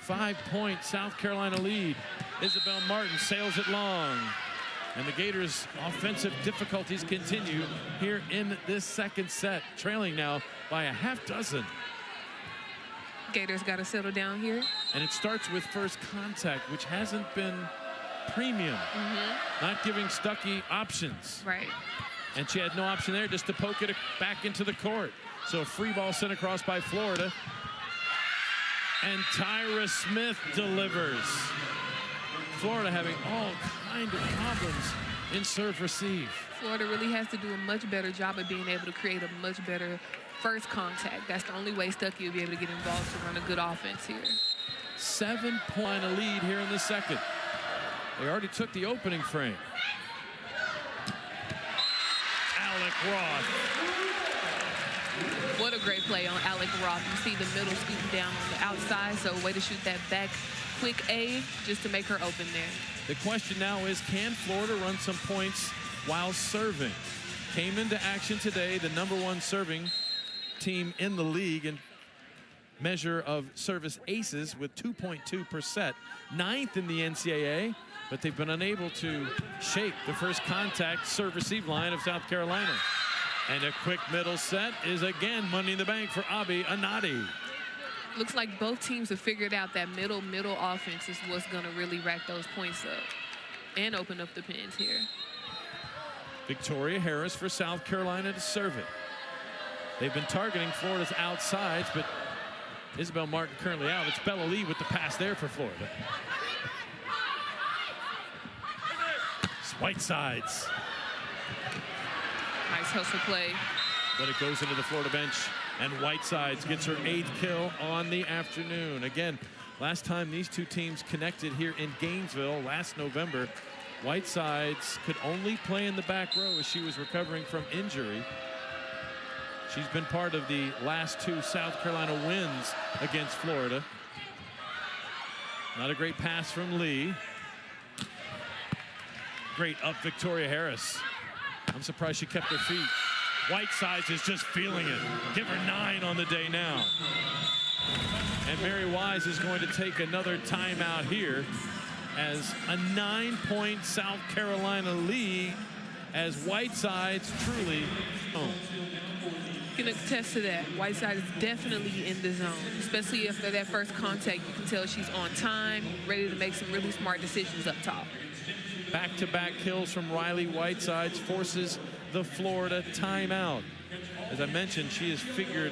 5-point South Carolina lead. Isabel Martin sails it long. And the Gators' offensive difficulties continue here in this second set, trailing now by a half dozen. Gators got to settle down here. And it starts with first contact, which hasn't been premium. Not giving Stuckey options. Right. And she had no option there, just to poke it back into the court. So a free ball sent across by Florida. And Tyra Smith delivers. Florida having all kind of problems in serve receive. Florida really has to do a much better job of being able to create a much better first contact. That's the only way Stuckey will be able to get involved to run a good offense here. 7-point lead here in the second. They already took the opening frame. Alec Roth. What a great play on Alec Roth. You see the middle scooting down on the outside, so way to shoot that back quick A just to make her open there. The question now is, can Florida run some points while serving? Came into action today, the #1 serving team in the league, and measure of service aces with 2.2 per set, 9th in the NCAA, but they've been unable to shake the first contact serve-receive line of South Carolina. And a quick middle set is again money in the bank for Abi Anadi. Looks like both teams have figured out that middle offense is what's going to really rack those points up and open up the pins here. Victoria Harris for South Carolina to serve it. They've been targeting Florida's outsides, but Isabel Martin currently out. It's Bella Lee with the pass there for Florida. It's Whitesides. Nice hustle play. But it goes into the Florida bench, and Whitesides gets her 8th kill on the afternoon. Again, last time these two teams connected here in Gainesville last November, Whitesides could only play in the back row as she was recovering from injury. She's been part of the last 2 South Carolina wins against Florida. Not a great pass from Lee. Great up Victoria Harris. I'm surprised she kept her feet. Whitesides is just feeling it. Give her 9 on the day now. And Mary Wise is going to take another timeout here as a 9-point South Carolina lead as Whitesides truly Can attest to that. Whiteside is definitely in the zone, especially after that first contact. You can tell she's on time, ready to make some really smart decisions up top. Back-to-back kills from Riley Whitesides forces the Florida timeout. As I mentioned, she has figured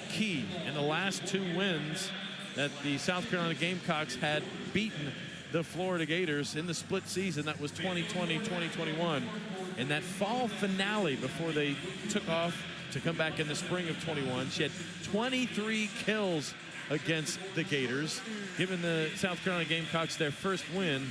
key in the last 2 wins that the South Carolina Gamecocks had beaten the Florida Gators in the split season. That was 2020-2021. In that fall finale before they took off to come back in the spring of 21, she had 23 kills against the Gators, giving the South Carolina Gamecocks their first win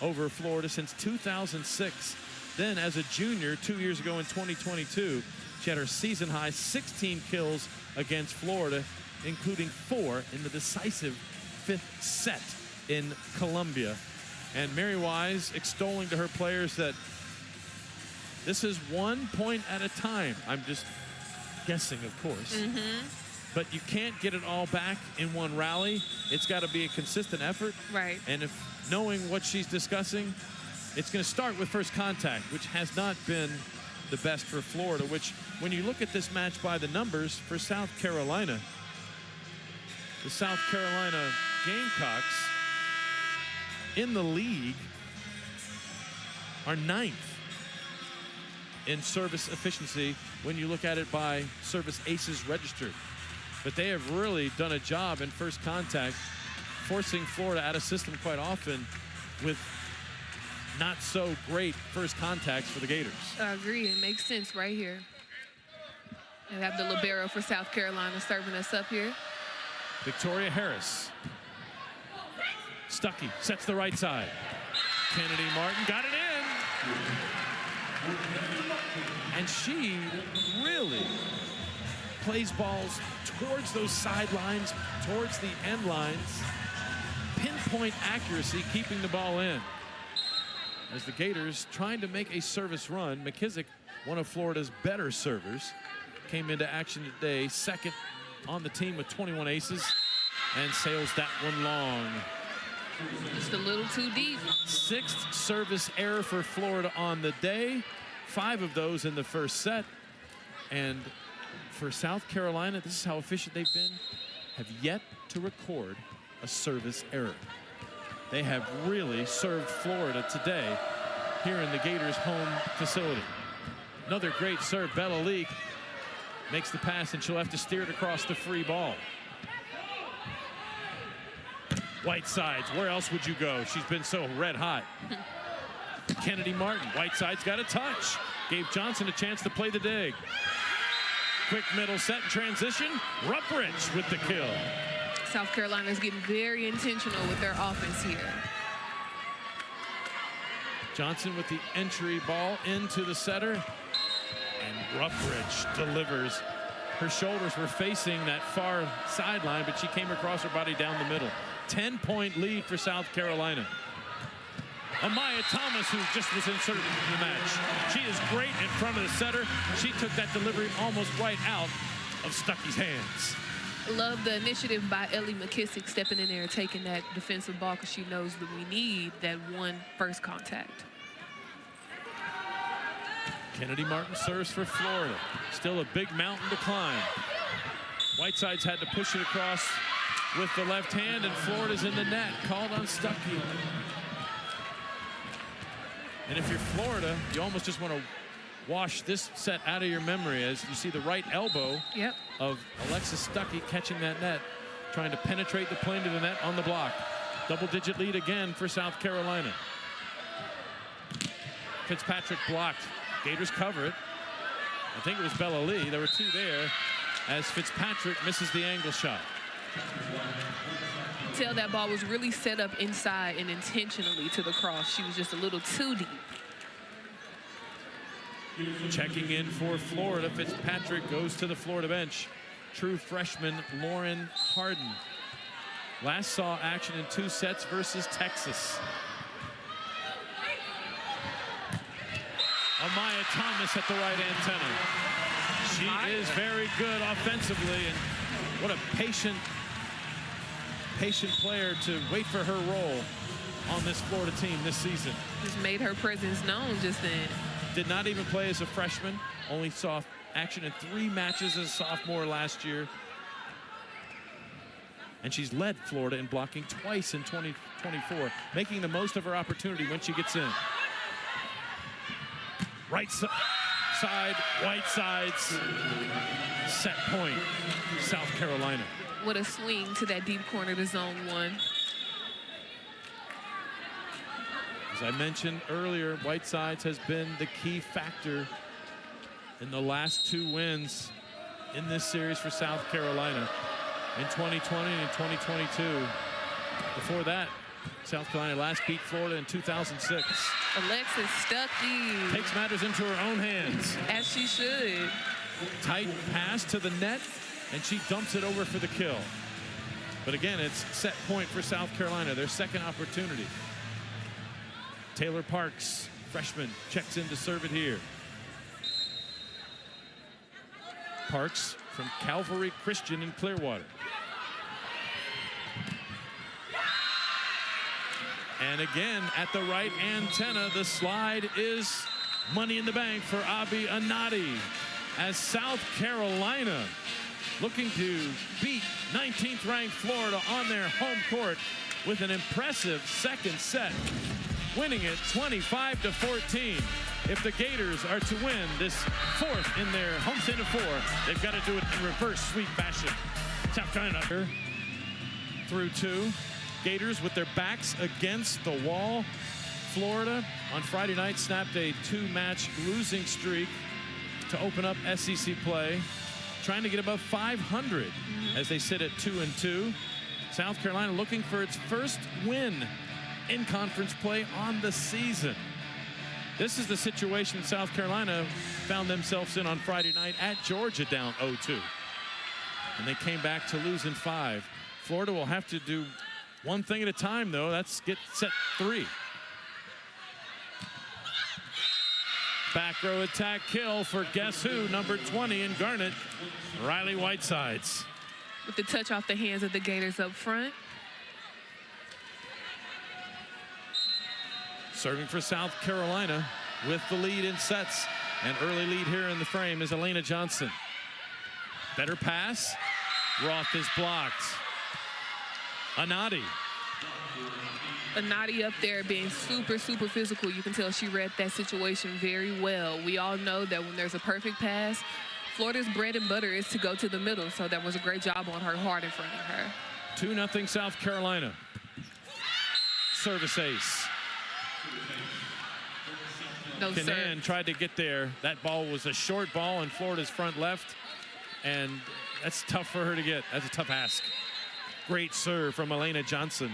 over Florida since 2006. Then as a junior 2 years ago in 2022, she had her season high 16 kills against Florida, including 4 in the decisive 5th set in Columbia. And Mary Wise extolling to her players that this is 1 point at a time. I'm just guessing, of course. But you can't get it all back in one rally. It's got to be a consistent effort. Right. And if knowing what she's discussing, it's going to start with first contact, which has not been the best for Florida, which when you look at this match by the numbers for South Carolina, the South Carolina Gamecocks in the league are 9th in service efficiency when you look at it by service aces registered. But they have really done a job in first contact, forcing Florida out of system quite often with not so great first contacts for the Gators. I agree. It makes sense right here. And have the libero for South Carolina serving us up here. Victoria Harris. Stuckey sets the right side. Kennedy Martin got it in. And she really plays balls towards those sidelines, towards the end lines. Pinpoint accuracy, keeping the ball in. As the Gators trying to make a service run, McKissick, one of Florida's better servers, came into action today, 2nd on the team with 21 aces, and sails that one long. Just a little too deep. 6th service error for Florida on the day, 5 of those in the first set. And for South Carolina, this is how efficient they've been, have yet to record a service error. They have really served Florida today here in the Gators' home facility. Another great serve. Bella Lee makes the pass, and she'll have to steer it across the free ball. Whitesides, where else would you go? She's been so red hot. Kennedy Martin, Whiteside's got a touch. Gave Johnson a chance to play the dig. Quick middle set and transition. Rupprich with the kill. South Carolina is getting very intentional with their offense here. Johnson with the entry ball into the setter. And Rupprich delivers. Her shoulders were facing that far sideline, but she came across her body down the middle. 10-point lead for South Carolina. Amaya Thomas, who just was inserted into the match. She is great in front of the setter. She took that delivery almost right out of Stuckey's hands. Love the initiative by Ellie McKissick stepping in there and taking that defensive ball because she knows that we need that one first contact. Kennedy Martin serves for Florida. Still a big mountain to climb. Whiteside's had to push it across with the left hand, and Florida's in the net. Called on Stuckey. And if you're Florida, you almost just want to wash this set out of your memory as you see the right elbow of Alexis Stuckey catching that net, trying to penetrate the plane to the net on the block. Double-digit lead again for South Carolina. Fitzpatrick blocked. Gators cover it. I think it was Bella Lee. There were two there as Fitzpatrick misses the angle shot. Tell that ball was really set up inside and intentionally to the cross. She was just a little too deep. Checking in for Florida, Fitzpatrick goes to the Florida bench. True freshman Lauren Harden. Last saw action in 2 sets versus Texas. Amaya Thomas at the right antenna. She is very good offensively, and what a patient player to wait for her role on this Florida team this season. Just made her presence known just then. Did not even play as a freshman. Only saw action in 3 matches as a sophomore last year. And she's led Florida in blocking twice in 2024, making the most of her opportunity when she gets in. Right side, Whiteside's set point, South Carolina. What a swing to that deep corner to zone 1. As I mentioned earlier, Whitesides has been the key factor in the last 2 wins in this series for South Carolina in 2020 and 2022. Before that, South Carolina last beat Florida in 2006. Alexis Stuckey Takes matters into her own hands. as she should. Tight pass to the net, and she dumps it over for the kill. But again, it's set point for South Carolina, their second opportunity. Taylor Parks, freshman, checks in to serve it here. Parks from Calvary Christian in Clearwater. And again, at the right antenna, the slide is money in the bank for Abi Anadi as South Carolina looking to beat 19th ranked Florida on their home court with an impressive second set, winning it 25-14. If the Gators are to win this 4th in their homestand of 4, they've got to do it in reverse sweep fashion. South Carolina through 2. Gators with their backs against the wall. Florida on Friday night snapped a 2-match losing streak to open up SEC play, trying to get above 500 as they sit at 2-2. South Carolina looking for its first win in conference play on the season. This is the situation South Carolina found themselves in on Friday night at Georgia, down 0-2. And they came back to lose in 5. Florida will have to do one thing at a time, though. That's get set 3. Back row attack kill for guess who? Number 20 in Garnet, Riley Whitesides. With the touch off the hands of the Gators up front. Serving for South Carolina with the lead in sets. An early lead here in the frame is Elena Johnson. Better pass. Roth is blocked. Anadi. Anadi up there being super physical. You can tell she read that situation very well. We all know that when there's a perfect pass, Florida's bread and butter is to go to the middle. So that was a great job on her, hard in front of her. 2-0 South Carolina. Service ace. No, Canan sir. tried to get there. That ball was a short ball in Florida's front left, and that's tough for her to get. That's a tough ask. Great serve from Elena Johnson.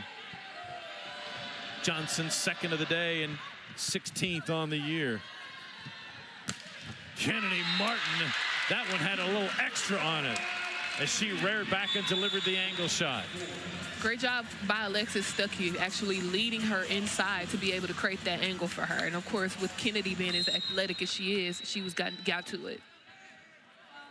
Johnson's second of the day and 16th on the year. Kennedy Martin, that one had a little extra on it as she reared back and delivered the angle shot. Great job by Alexis Stuckey actually leading her inside to be able to create that angle for her. And of course, with Kennedy being as athletic as she is, she was got to it.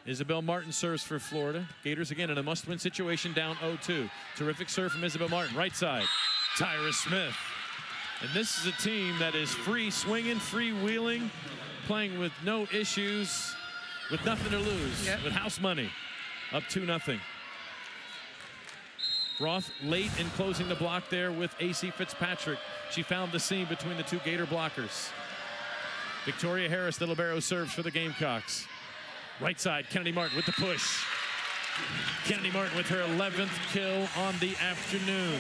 Isabel Martin serves for Florida. Gators again in a must-win situation, down 0-2. Terrific serve from Isabel Martin, right side. Tyra Smith. And this is a team that is free swinging, free wheeling, playing with no issues, with nothing to lose, with house money. Up 2-0. Roth late in closing the block there with AC Fitzpatrick. She found the seam between the two Gator blockers. Victoria Harris, the libero, serves for the Gamecocks. Right side, Kennedy Martin with the push. Kennedy Martin with her 11th kill on the afternoon.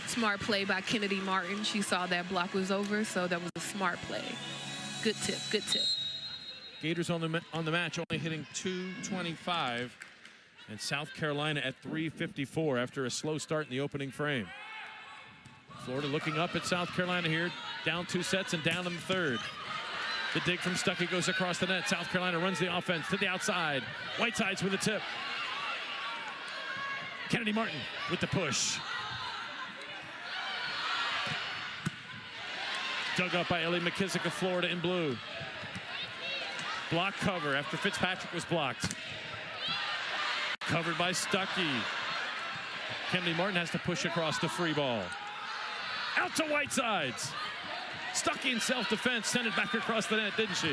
Smart play by Kennedy Martin. She saw that block was over, so that was a smart play. Good tip, good tip. Gators on the match only hitting .225, and South Carolina at .354 after a slow start in the opening frame. Florida looking up at South Carolina here, down 2 sets and down in the third. The dig from Stuckey goes across the net. South Carolina runs the offense to the outside. Whitesides with a tip. Kennedy Martin with the push. Dug up by Ellie McKissick of Florida in blue. Block cover after Fitzpatrick was blocked. Covered by Stuckey. Kennedy Martin has to push across the free ball. Out to Whitesides. Stuckey in self-defense, sent it back across the net, didn't she?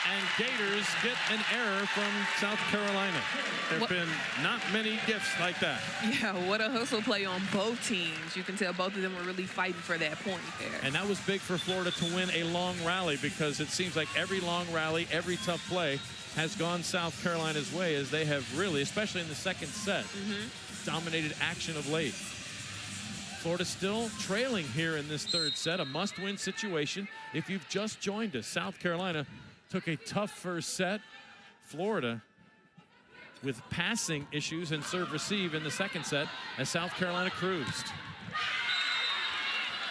And Gators get an error from South Carolina. There have been not many gifts like that. Yeah, what a hustle play on both teams. You can tell both of them were really fighting for that point there. And that was big for Florida to win a long rally, because it seems like every long rally, every tough play has gone South Carolina's way, as they have really, especially in the second set, dominated action of late. Florida still trailing here in this third set, a must-win situation. If you've just joined us, South Carolina took a tough first set. Florida with passing issues and serve-receive in the second set as South Carolina cruised.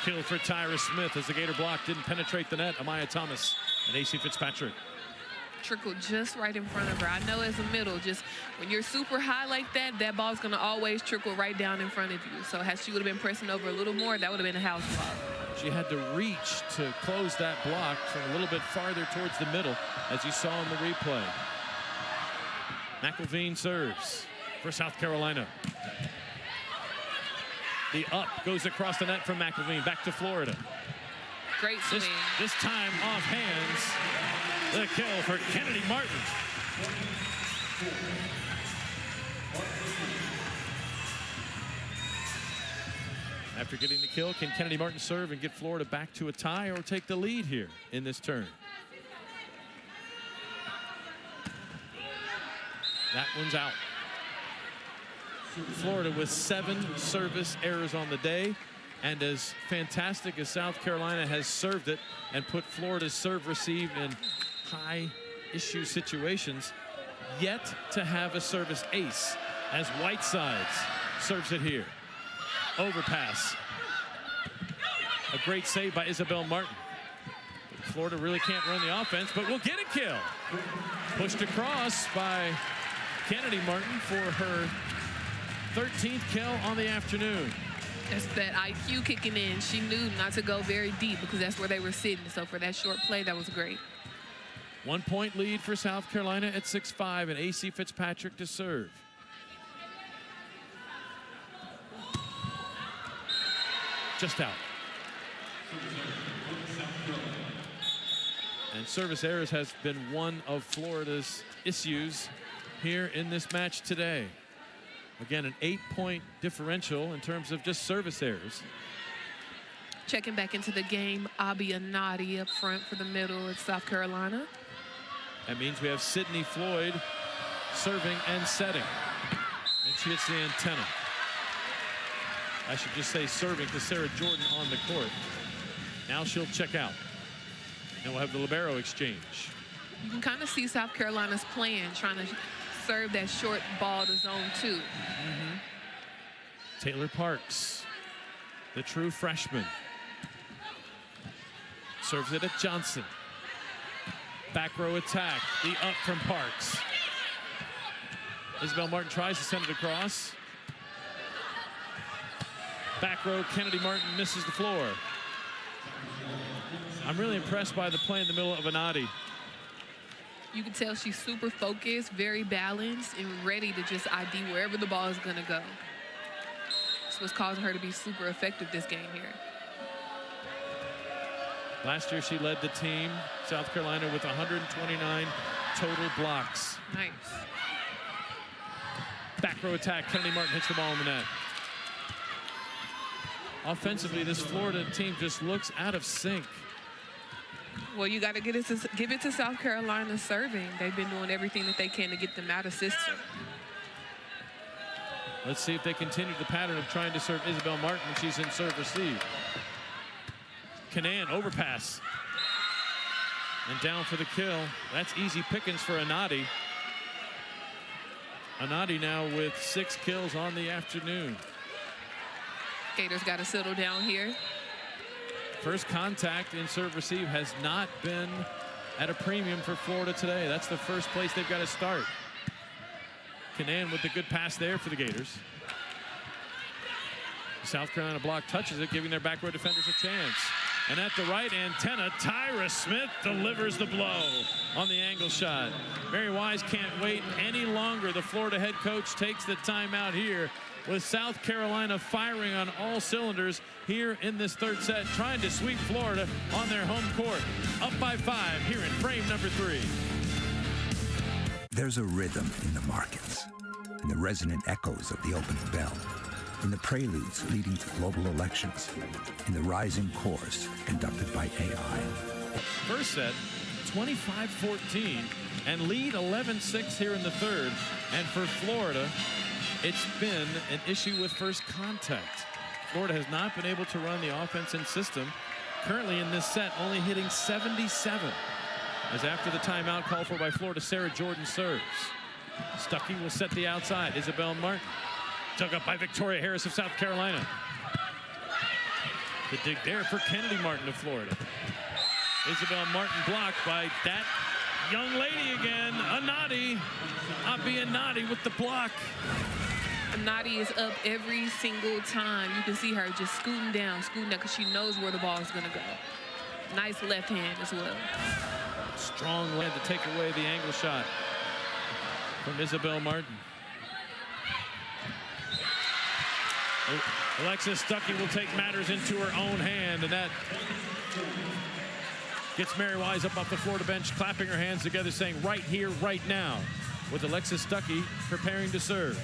Kill for Tyra Smith as the Gator block didn't penetrate the net. Amaya Thomas and AC Fitzpatrick. Trickled just right in front of her. I know as a middle, just when you're super high like that, that ball's going to always trickle right down in front of you. So had she would have been pressing over a little more, that would have been a house block. She had to reach to close that block from a little bit farther towards the middle, as you saw in the replay. McElveen serves for South Carolina. The up goes across the net from McElveen, back to Florida. Great swing. This time off hands. The kill for Kennedy Martin. After getting the kill, can Kennedy Martin serve and get Florida back to a tie, or take the lead here in this turn? That one's out. Florida with 7 service errors on the day. And as fantastic as South Carolina has served it and put Florida's serve-receive in high-issue situations, yet to have a service ace, as Whitesides serves it here. Overpass. A great save by Isabel Martin. Florida really can't run the offense, but will get a kill. Pushed across by Kennedy Martin for her 13th kill on the afternoon. That's that IQ kicking in. She knew not to go very deep because that's where they were sitting. So for that short play, that was great. 1 point lead for South Carolina at 6-5, and AC Fitzpatrick to serve. Just out. And service errors has been one of Florida's issues here in this match today. Again, an 8-point differential in terms of just service errors. Checking back into the game, Abianati up front for the middle at South Carolina. That means we have Sydney Floyd serving and setting. And she hits the antenna. I should just say serving to Sarah Jordan on the court. Now she'll check out. And we'll have the libero exchange. You can kind of see South Carolina's plan, trying to serve that short ball to zone 2. Taylor Parks, the true freshman. Serves it at Johnson. Back row attack, the up from Parks. Isabel Martin tries to send it across. Back row, Kennedy Martin misses the floor. I'm really impressed by the play in the middle of Anati. You can tell she's super focused, very balanced, and ready to just ID wherever the ball is going to go. That's what's causing her to be super effective this game here. Last year, she led the team, South Carolina, with 129 total blocks. Nice. Back row attack. Kennedy Martin hits the ball in the net. Offensively, this Florida team just looks out of sync. Well, you got to give it to South Carolina serving. They've been doing everything that they can to get them out of system. Let's see if they continue the pattern of trying to serve Isabel Martin when she's in serve receive. Canan overpass. And down for the kill. That's easy pickings for Anadi. Anadi now with 6 kills on the afternoon. Gators got to settle down here. First contact in serve receive has not been at a premium for Florida today. That's the first place they've got to start. Canan with the good pass there for the Gators. South Carolina block touches it, giving their back row defenders a chance. And at the right antenna, Tyra Smith delivers the blow on the angle shot. Mary Wise can't wait any longer. The Florida head coach takes the timeout here with South Carolina firing on all cylinders here in this third set, trying to sweep Florida on their home court. Up by 5 here in frame number 3. There's a rhythm in the markets, in the resonant echoes of the opening bell, in the preludes leading to global elections, in the rising chorus conducted by AI. First set, 25-14, and lead 11-6 here in the third. And for Florida, it's been an issue with first contact. Florida has not been able to run the offense and system. Currently in this set, only hitting 77. As after the timeout called for by Florida, Sarah Jordan serves. Stuckey will set the outside. Isabel Martin. Dug up by Victoria Harris of South Carolina. The dig there for Kennedy Martin of Florida. Isabel Martin blocked by that young lady again, Anadi. Abi Anadi with the block. Anadi is up every single time. You can see her just scooting down, because she knows where the ball is going to go. Nice left hand as well. Strong land to take away the angle shot from Isabel Martin. Alexis Stuckey will take matters into her own hand, and that gets Mary Wise up off the Florida bench, clapping her hands together, saying right here, right now, with Alexis Stuckey preparing to serve.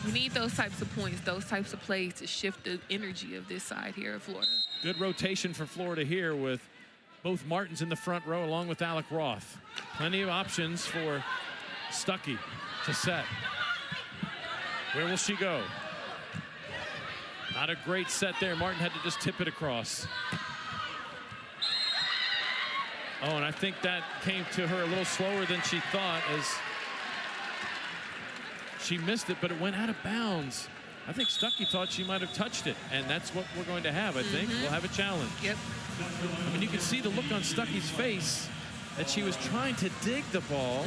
We need those types of points, those types of plays to shift the energy of this side here of Florida. Good rotation for Florida here with both Martins in the front row along with Alec Roth. Plenty of options for Stuckey to set. Where will she go? Not a great set there. Martin had to just tip it across. Oh, and I think that came to her a little slower than she thought as she missed it, but it went out of bounds. I think Stuckey thought she might have touched it, and that's what we're going to have, I think. We'll have a challenge. Yep. I mean, you can see the look on Stuckey's face that she was trying to dig the ball,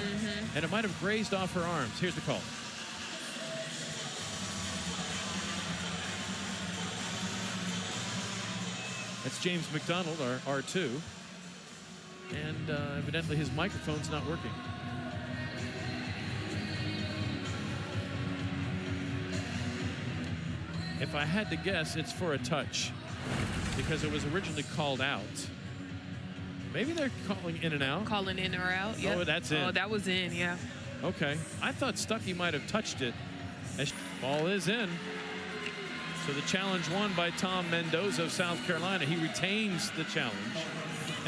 and it might have grazed off her arms. Here's the call. That's James McDonald, our R2. And evidently his microphone's not working. If I had to guess, it's for a touch because it was originally called out. Maybe they're calling in and out. Calling in or out, yeah. Oh, that's in. Oh, that was in, yeah. Okay. I thought Stuckey might have touched it. Ball is in. So the challenge won by Tom Mendoza of South Carolina. He retains the challenge.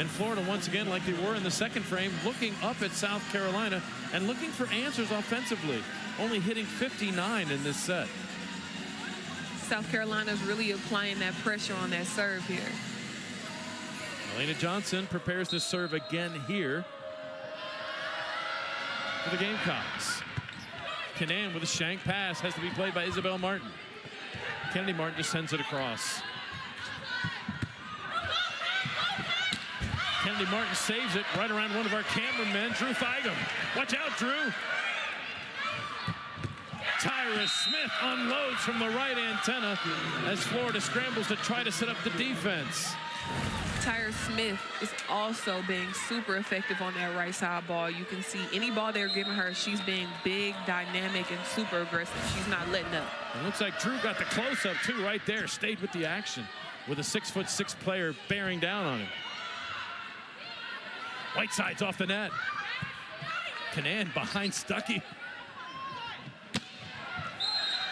And Florida, once again, like they were in the second frame, looking up at South Carolina and looking for answers offensively. Only hitting 59 in this set. South Carolina's really applying that pressure on that serve here. Elena Johnson prepares to serve again here for the Gamecocks. Canan with a shank pass has to be played by Isabel Martin. Kennedy Martin just sends it across. Kennedy Martin saves it right around one of our cameramen, Drew Thigum. Watch out, Drew. Tyra Smith unloads from the right antenna as Florida scrambles to try to set up the defense. Tyra Smith is also being super effective on that right side ball. You can see any ball they're giving her, she's being big, dynamic, and super aggressive. She's not letting up. It looks like Drew got the close-up, too, right there. Stayed with the action with a 6'6" player bearing down on him. Whiteside's off the net. Canan behind Stuckey.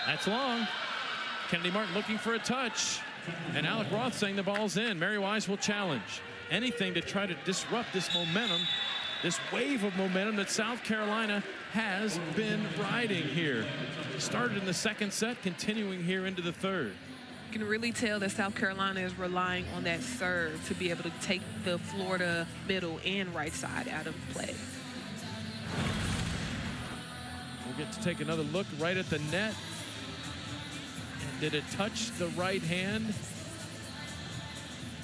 That's long. Kennedy Martin looking for a touch. And Alec Roth saying the ball's in. Mary Wise will challenge. Anything to try to disrupt this momentum, this wave of momentum that South Carolina has been riding here. Started in the second set, continuing here into the third. You can really tell that South Carolina is relying on that serve to be able to take the Florida middle and right side out of play. We'll get to take another look right at the net. And did it touch the right hand?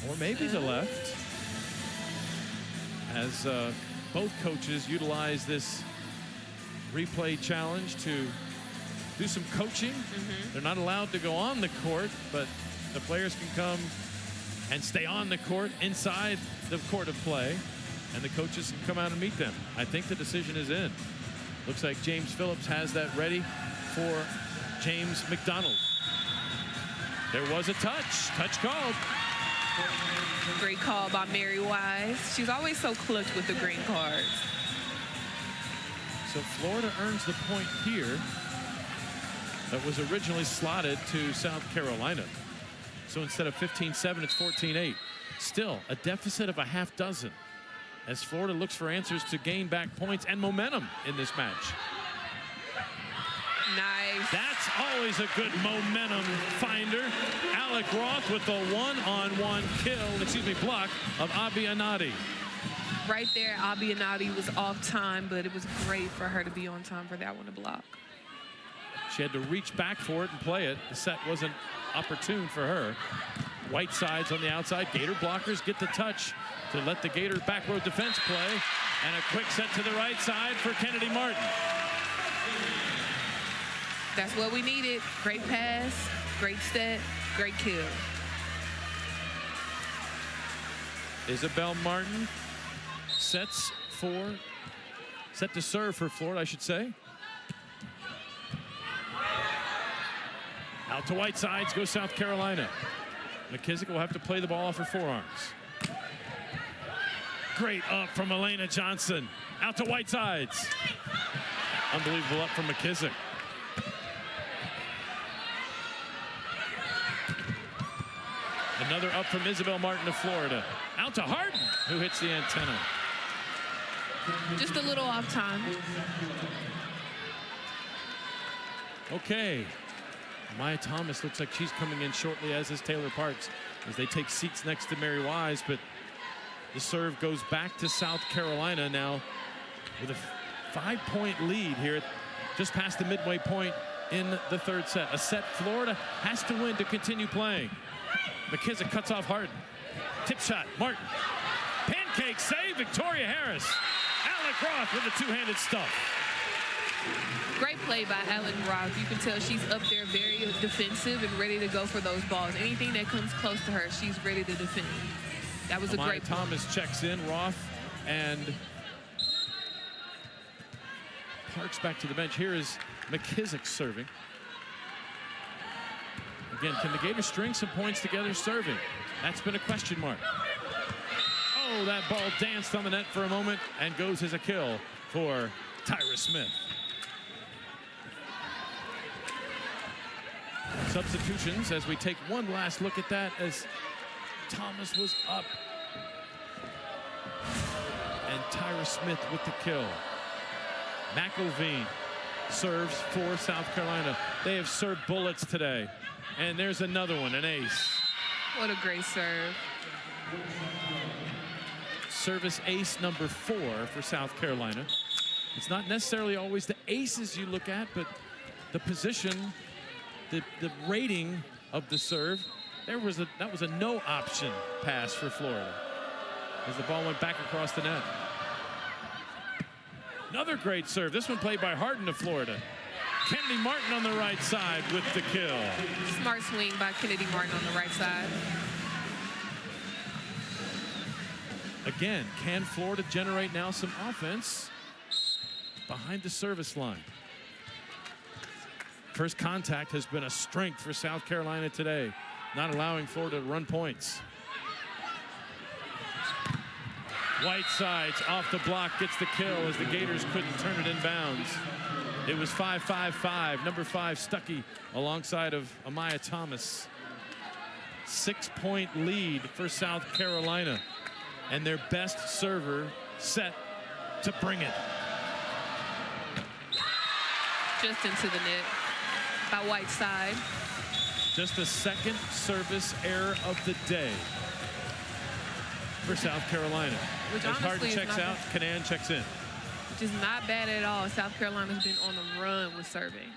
Or maybe the left? As both coaches utilize this replay challenge to do some coaching. They're not allowed to go on the court, but the players can come and stay on the court inside the court of play, and the coaches can come out and meet them. I think the decision is in. Looks like James Phillips has that ready for James McDonald. There was a touch called. Great call by Mary Wise. She's always so clutch with the green cards. So Florida earns the point here that was originally slotted to South Carolina. So instead of 15-7, it's 14-8. Still a deficit of a half dozen as Florida looks for answers to gain back points and momentum in this match. Nice. That's always a good momentum finder. Alec Roth with the one-on-one block of Abiyanati. Right there, Abiyanati was off time, but it was great for her to be on time for that one to block. She had to reach back for it and play it. The set wasn't opportune for her. Whiteside's on the outside. Gator blockers get the touch to let the Gator back row defense play. And a quick set to the right side for Kennedy Martin. That's what we needed. Great pass, great set, great kill. Isabel Martin set to serve for Florida, I should say. Out to Whitesides goes South Carolina. McKissick will have to play the ball off her forearms. Great up from Elena Johnson. Out to Whitesides. Unbelievable up from McKissick. Another up from Isabel Martin of Florida. Out to Harden, who hits the antenna. Just a little off time. Okay. Maya Thomas looks like she's coming in shortly, as is Taylor Parks, as they take seats next to Mary Wise, but the serve goes back to South Carolina now with a 5-point lead here, just past the midway point in the third set. A set Florida has to win to continue playing. McKissick cuts off Harden. Tip shot, Martin. Pancake save, Victoria Harris. Alec Roth with a two-handed stuff. Great play by Alec Roth. You can tell she's up there very defensive and ready to go for those balls. Anything that comes close to her, she's ready to defend. That was a great play. Thomas checks in. Roth and Parks back to the bench. Here is McKissick serving. Again, can the Gators string some points together serving? That's been a question mark. Oh, that ball danced on the net for a moment and goes as a kill for Tyra Smith. Substitutions as we take one last look at that as Thomas was up. And Tyra Smith with the kill. McElveen serves for South Carolina. They have served bullets today. And there's another one, an ace. What a great serve. Service ace number 4 for South Carolina. It's not necessarily always the aces you look at, but the position, the rating of the serve. That was a no option pass for Florida as the ball went back across the net. Another great serve. This one played by Harden of Florida. Kennedy Martin on the right side with the kill. Smart swing by Kennedy Martin on the right side. Again, can Florida generate now some offense behind the service line? First contact has been a strength for South Carolina today, not allowing Florida to run points. Whitesides off the block, gets the kill as the Gators couldn't turn it in bounds. It was 5-5-5. Number 5, Stuckey, alongside of Amaya Thomas. 6-point lead for South Carolina, and their best server set to bring it. Just into the net by Whiteside. Just the second service error of the day for South Carolina. Which as Harden honestly checks out, Canaan checks in. Which is not bad at all. South Carolina's been on the run with serving.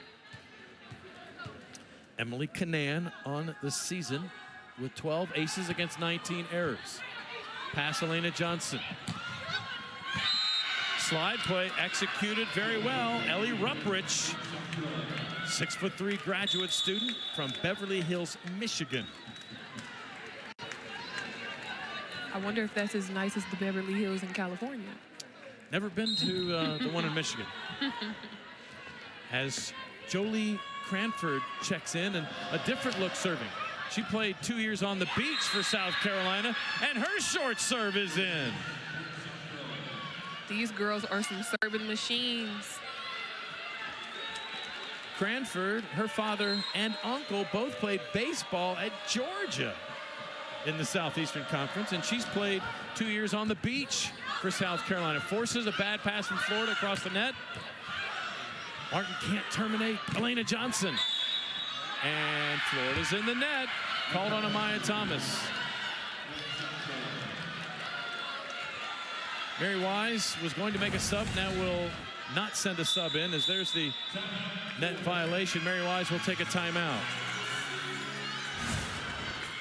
Emily Canaan on the season with 12 aces against 19 errors. Pass Elena Johnson. Slide play executed very well. Ellie Rupprich, 6'3" graduate student from Beverly Hills, Michigan. I wonder if that's as nice as the Beverly Hills in California. Never been to the one in Michigan. As Jolie Cranford checks in, and a different look serving. She played 2 years on the beach for South Carolina, and her short serve is in. These girls are some serving machines. Cranford, her father and uncle both played baseball at Georgia in the Southeastern Conference, and she's played 2 years on the beach for South Carolina. Forces a bad pass from Florida across the net. Martin can't terminate. Elena Johnson. And Florida's in the net. Called on Amaya Thomas. Mary Wise was going to make a sub, now will not send a sub in, as there's the net violation. Mary Wise will take a timeout.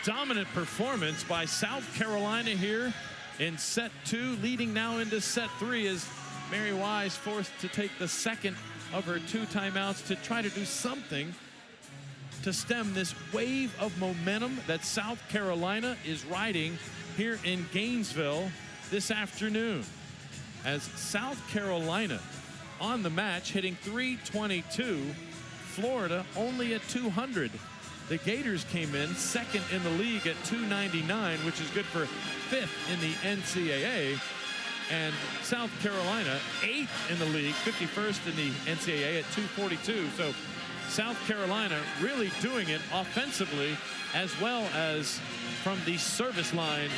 Dominant performance by South Carolina here in set 2, leading now into set 3 as Mary Wise forced to take the second of her 2 timeouts to try to do something to stem this wave of momentum that South Carolina is riding here in Gainesville this afternoon. As South Carolina on the match hitting .322, Florida only at 200. The Gators came in second in the league at .299, which is good for 5th in the NCAA. And South Carolina 8th in the league, 51st in the NCAA at .242. So South Carolina really doing it offensively as well as from the service line,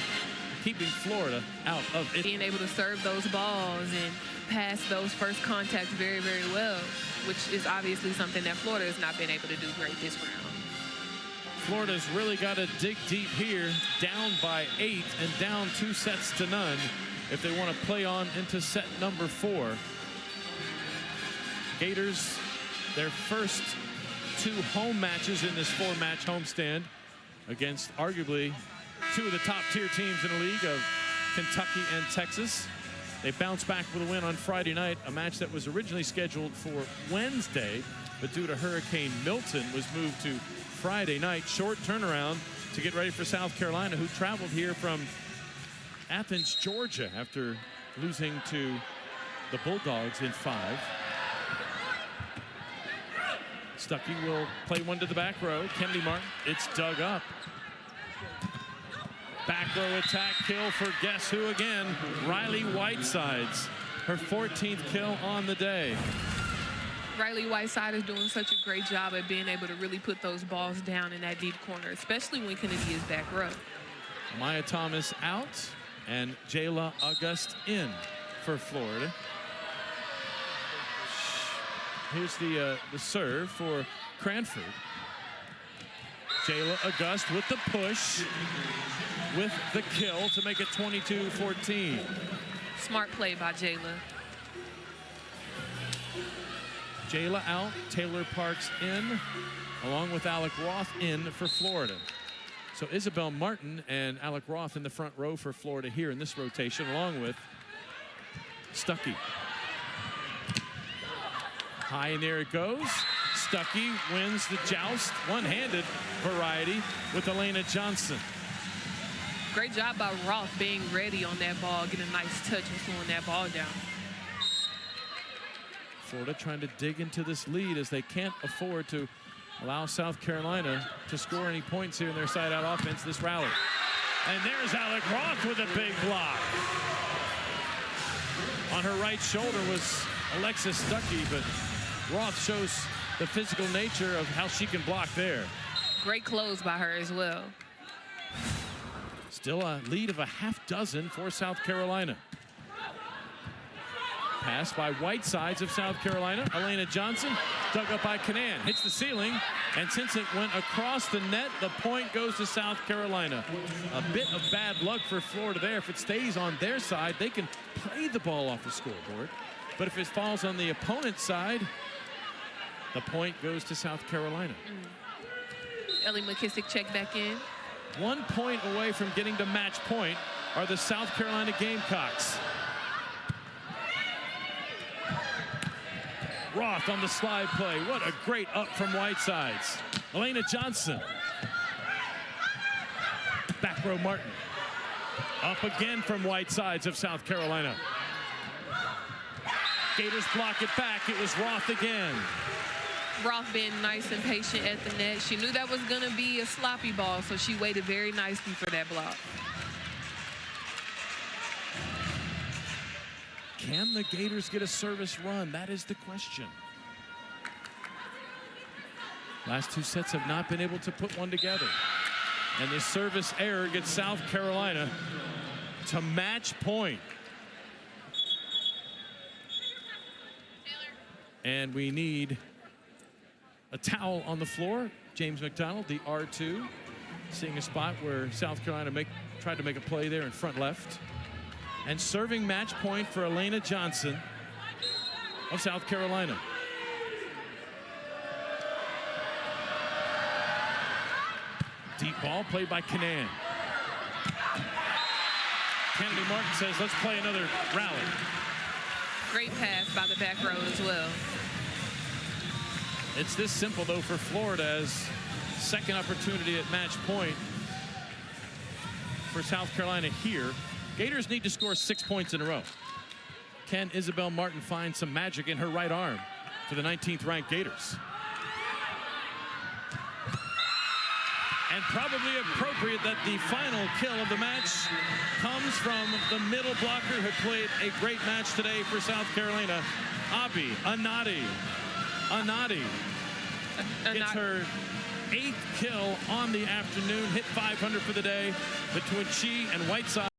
keeping Florida out of it. Being able to serve those balls and pass those first contacts very, very well, which is obviously something that Florida has not been able to do great this round. Florida's really got to dig deep here, down by 8 and down 2 sets to none if they want to play on into set number 4. Gators, their first 2 home matches in this 4-match homestand against arguably 2 of the top-tier teams in the league of Kentucky and Texas. They bounced back with a win on Friday night, a match that was originally scheduled for Wednesday, but due to Hurricane Milton was moved to Friday night. Short turnaround to get ready for South Carolina, who traveled here from Athens, Georgia, after losing to the Bulldogs in 5. Stuckey will play one to the back row. Kennedy Martin, it's dug up. Back row attack kill for guess who again? Riley Whitesides, her 14th kill on the day. Riley Whiteside is doing such a great job at being able to really put those balls down in that deep corner, especially when Kennedy is back row. Maya Thomas out and Jayla August in for Florida. Here's the serve for Cranford. Jayla August with the push, with the kill to make it 22-14. Smart play by Jayla. Jayla out, Taylor Parks in, along with Alec Roth in for Florida. So Isabel Martin and Alec Roth in the front row for Florida here in this rotation, along with Stuckey. High in there it goes. Stuckey wins the joust, one-handed variety with Elena Johnson. Great job by Roth being ready on that ball, getting a nice touch and slowing that ball down. Florida trying to dig into this lead as they can't afford to allow South Carolina to score any points here in their side-out offense this rally. And there's Alec Roth with a big block. On her right shoulder was Alexis Stuckey, but Roth shows the physical nature of how she can block there. Great close by her as well. Still a lead of a half dozen for South Carolina. Pass by Whitesides of South Carolina. Elena Johnson dug up by Canan. Hits the ceiling, and since it went across the net, the point goes to South Carolina. A bit of bad luck for Florida there. If it stays on their side, they can play the ball off the scoreboard. But if it falls on the opponent's side, the point goes to South Carolina. Ellie McKissick checked back in. 1 point away from getting to match point are the South Carolina Gamecocks. Roth on the slide play. What a great up from Whitesides. Elena Johnson. Back row Martin. Up again from Whitesides of South Carolina. Gators block it back. It was Roth again. Roth being nice and patient at the net. She knew that was going to be a sloppy ball, so she waited very nicely for that block. Can the Gators get a service run? That is the question. Last two sets have not been able to put one together. And this service error gets South Carolina to match point. And we need a towel on the floor. James McDonald, the R2, seeing a spot where South Carolina tried to make a play there in front left. And serving match point for Elena Johnson of South Carolina. Deep ball played by Canan. Kennedy Martin says, let's play another rally. Great pass by the back row as well. It's this simple, though, for Florida as second opportunity at match point for South Carolina here. Gators need to score 6 points in a row. Can Isabel Martin find some magic in her right arm for the 19th ranked Gators? And probably appropriate that the final kill of the match comes from the middle blocker who played a great match today for South Carolina, Abi Anadi. Anadi gets her 8th kill on the afternoon, hit 500 for the day between she and Whiteside.